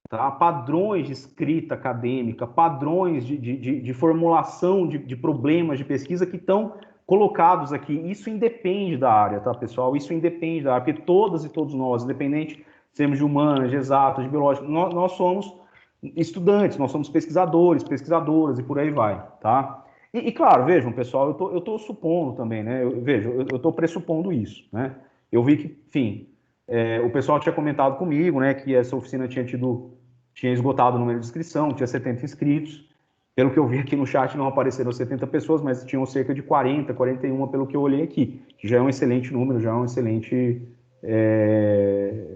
tá? Padrões de escrita acadêmica, padrões de formulação de problemas de pesquisa que estão colocados aqui. Isso independe da área, tá, pessoal? Isso independe da área, porque todas e todos nós, independente sermos de humanas, de exatas, de biológicas, nós somos estudantes, nós somos pesquisadores, pesquisadoras e por aí vai, tá? E claro, vejam, pessoal, eu tô supondo também, né? Eu tô pressupondo isso, né? Eu vi que, enfim, o pessoal tinha comentado comigo, né, que essa oficina tinha esgotado o número de inscrição, tinha 70 inscritos. Pelo que eu vi aqui no chat, não apareceram 70 pessoas, mas tinham cerca de 40, 41, pelo que eu olhei aqui, que já é um excelente número, já é um excelente,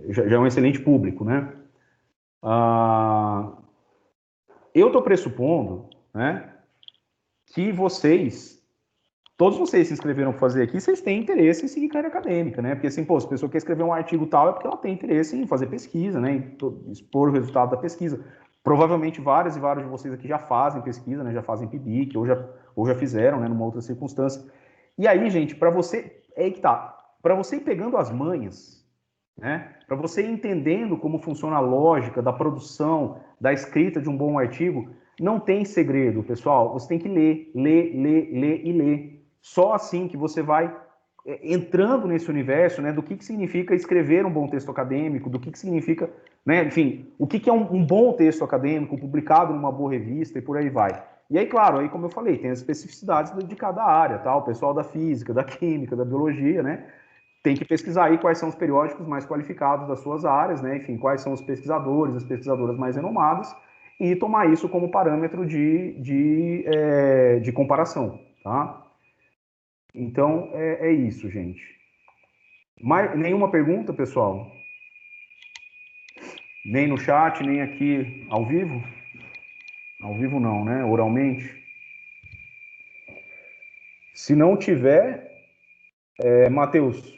já é um excelente público, né? Eu estou pressupondo, né, que todos vocês se inscreveram para fazer aqui, vocês têm interesse em seguir carreira acadêmica, né? Porque assim, pô, se a pessoa quer escrever um artigo tal, é porque ela tem interesse em fazer pesquisa, né? Em expor o resultado da pesquisa. Provavelmente vários e vários de vocês aqui já fazem pesquisa, né? Já fazem PIBIC, ou já fizeram, né? Numa outra circunstância. E aí, gente, para você, é aí que tá. Para você ir pegando as manhas, né? Para você ir entendendo como funciona a lógica da produção, da escrita de um bom artigo, não tem segredo, pessoal. Você tem que ler, ler, ler, ler e ler. Só assim que você vai entrando nesse universo, né, do que significa escrever um bom texto acadêmico, do que significa, né, enfim, o que é um bom texto acadêmico publicado numa boa revista e por aí vai. E aí, claro, aí como eu falei, tem as especificidades de cada área, tá? O pessoal da física, da química, da biologia, né, tem que pesquisar aí quais são os periódicos mais qualificados das suas áreas, né, enfim, quais são os pesquisadores, as pesquisadoras mais renomadas, e tomar isso como parâmetro de comparação, tá? Então, é isso, gente. Nenhuma pergunta, pessoal? Nem no chat, nem aqui ao vivo? Ao vivo não, né? Oralmente. Se não tiver, Matheus,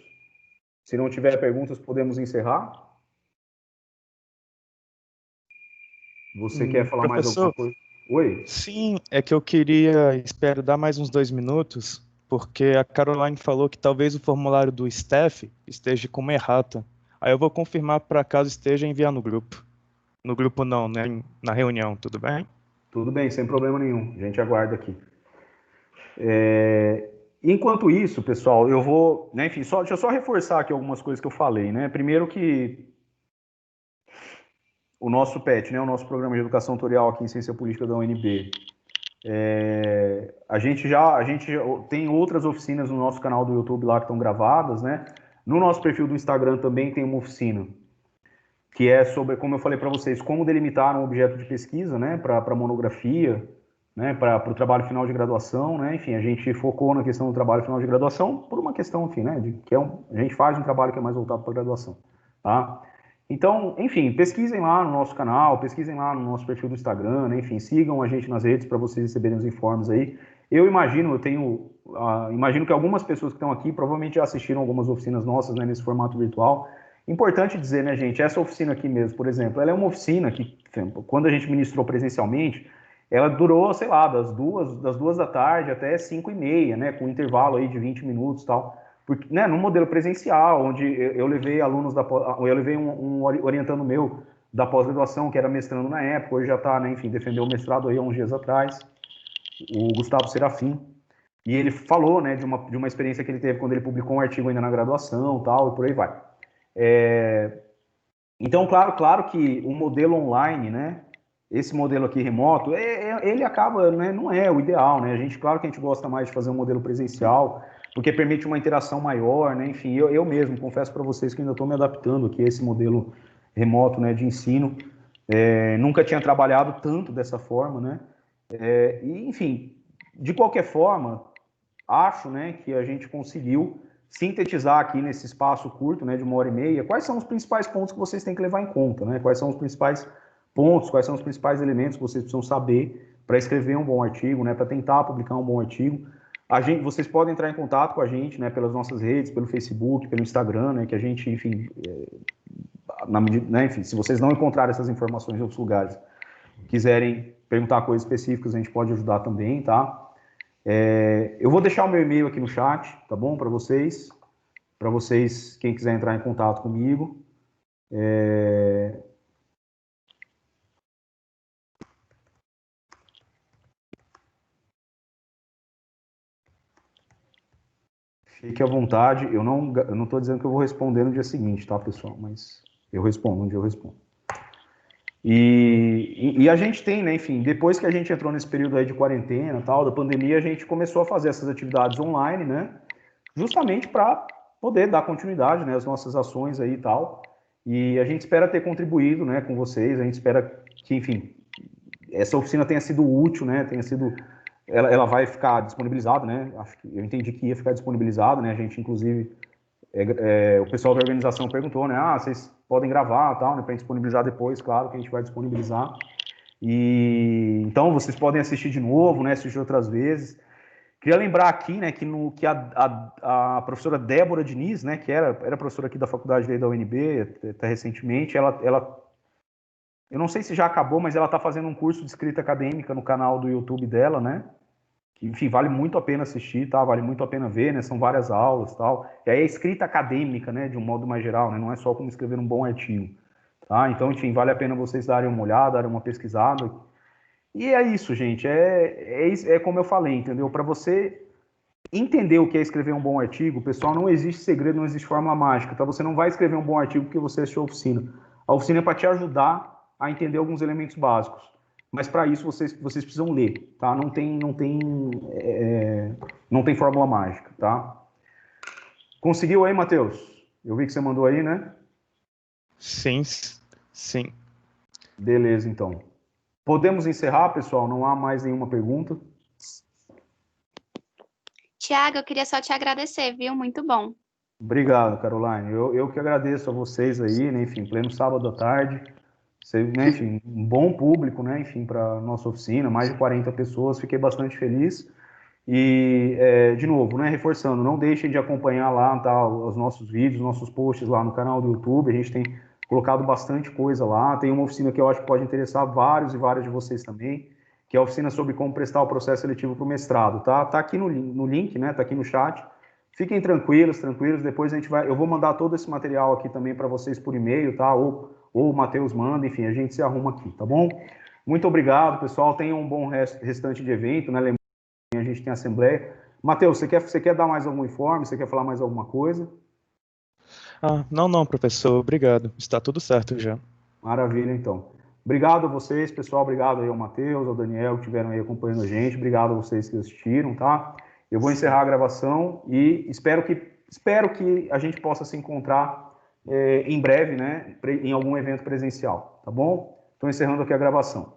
se não tiver perguntas, podemos encerrar? Você quer falar mais alguma coisa? Oi? Sim, é que eu espero dar mais uns 2 minutos, porque a Caroline falou que talvez o formulário do staff esteja com uma errata. Aí eu vou confirmar para caso esteja e enviar no grupo. No grupo não, né? Na reunião, tudo bem? Tudo bem, sem problema nenhum. A gente aguarda aqui. Enquanto isso, pessoal, eu vou, né, enfim, deixa eu só reforçar aqui algumas coisas que eu falei, né? Primeiro que o nosso PET, né, o nosso Programa de Educação Tutorial aqui em Ciência Política da UNB, a gente já tem outras oficinas no nosso canal do YouTube lá que estão gravadas, né? No nosso perfil do Instagram também tem uma oficina que é sobre, como eu falei para vocês, como delimitar um objeto de pesquisa, né, para monografia, né, para o trabalho final de graduação, né? Enfim, a gente focou na questão do trabalho final de graduação por uma questão, enfim, né, a gente faz um trabalho que é mais voltado para a graduação, tá? Então, enfim, pesquisem lá no nosso canal, pesquisem lá no nosso perfil do Instagram, né? Enfim, sigam a gente nas redes para vocês receberem os informes aí. Eu imagino, imagino que algumas pessoas que estão aqui provavelmente já assistiram algumas oficinas nossas, né, nesse formato virtual. Importante dizer, né, gente, essa oficina aqui mesmo, por exemplo, ela é uma oficina que, quando a gente ministrou presencialmente, ela durou, sei lá, das duas da tarde até 5h30, né, com um intervalo aí de 20 minutos e tal. Porque, né, no modelo presencial, onde eu levei alunos eu levei um orientando meu da pós-graduação, que era mestrando na época, hoje já está, né, enfim, defendeu o mestrado aí há uns dias atrás, o Gustavo Serafim, e ele falou, né, de uma experiência que ele teve quando ele publicou um artigo ainda na graduação, tal, e por aí vai. Então, claro que o modelo online, né, esse modelo aqui remoto, ele acaba, né, não é o ideal, né, claro que a gente gosta mais de fazer um modelo presencial, porque permite uma interação maior, né, enfim, eu mesmo confesso para vocês que ainda estou me adaptando aqui a esse modelo remoto, né, de ensino, nunca tinha trabalhado tanto dessa forma, né, e, enfim, de qualquer forma, acho, né, que a gente conseguiu sintetizar aqui nesse espaço curto, né, de 1h30, quais são os principais pontos que vocês têm que levar em conta, né, quais são os principais pontos, quais são os principais elementos que vocês precisam saber para escrever um bom artigo, né, para tentar publicar um bom artigo. Vocês podem entrar em contato com a gente, né, pelas nossas redes, pelo Facebook, pelo Instagram, né, que a gente, enfim, enfim, se vocês não encontrarem essas informações em outros lugares, quiserem perguntar coisas específicas, a gente pode ajudar também, tá? Eu vou deixar o meu e-mail aqui no chat, tá bom? Para vocês, quem quiser entrar em contato comigo. Fique à vontade, eu não estou dizendo que eu vou responder no dia seguinte, tá, pessoal? Mas eu respondo, um dia eu respondo. E a gente tem, né, enfim, depois que a gente entrou nesse período aí de quarentena, tal, da pandemia, a gente começou a fazer essas atividades online, né, justamente para poder dar continuidade, né, às nossas ações aí e tal, e a gente espera ter contribuído, né, com vocês, a gente espera que, enfim, essa oficina tenha sido útil, né, ela vai ficar disponibilizada, né, eu entendi que ia ficar disponibilizada, né, a gente, inclusive, o pessoal da organização perguntou, né, vocês podem gravar, tal, né, para disponibilizar depois, claro que a gente vai disponibilizar. E então vocês podem assistir de novo, né, assistir outras vezes. Queria lembrar aqui, né, que a professora Débora Diniz, né, que era professora aqui da faculdade da UNB até recentemente, ela eu não sei se já acabou, mas ela está fazendo um curso de escrita acadêmica no canal do YouTube dela, né? Enfim, vale muito a pena assistir, tá? Vale muito a pena ver, né? São várias aulas, tal. E aí a escrita acadêmica, né? De um modo mais geral, né? Não é só como escrever um bom artigo, tá? Então, enfim, vale a pena vocês darem uma olhada, darem uma pesquisada. E é isso, gente. É como eu falei, entendeu? Para você entender o que é escrever um bom artigo, pessoal, não existe segredo, não existe fórmula mágica, tá? Você não vai escrever um bom artigo porque você assistiu a oficina. A oficina é para te ajudar a entender alguns elementos básicos. Mas para isso vocês precisam ler, tá? Não tem fórmula mágica, tá? Conseguiu aí, Matheus? Eu vi que você mandou aí, né? Sim. Beleza, então. Podemos encerrar, pessoal? Não há mais nenhuma pergunta? Tiago, eu queria só te agradecer, viu? Muito bom. Obrigado, Caroline. Eu que agradeço a vocês aí, né? Enfim, pleno sábado à tarde. Você, né, enfim, um bom público, né, enfim, para nossa oficina, mais de 40 pessoas, fiquei bastante feliz. E, de novo, né, reforçando, não deixem de acompanhar lá, tá, os nossos vídeos, nossos posts lá no canal do YouTube, a gente tem colocado bastante coisa lá, tem uma oficina que eu acho que pode interessar vários e várias de vocês também, que é a oficina sobre como prestar o processo seletivo para o mestrado, tá? Tá aqui no link, né, tá aqui no chat. Fiquem tranquilos, depois eu vou mandar todo esse material aqui também para vocês por e-mail, tá? Ou o Matheus manda, enfim, a gente se arruma aqui, tá bom? Muito obrigado, pessoal, tenham um bom restante de evento, né? Lembrando que a gente tem assembleia. Matheus, você quer dar mais algum informe? Você quer falar mais alguma coisa? Não, professor, obrigado. Está tudo certo já. Maravilha, então. Obrigado a vocês, pessoal, obrigado aí ao Matheus, ao Daniel, que estiveram aí acompanhando a gente, obrigado a vocês que assistiram, tá? Eu vou encerrar a gravação e espero que a gente possa se encontrar em breve, né, em algum evento presencial, tá bom? Estou encerrando aqui a gravação.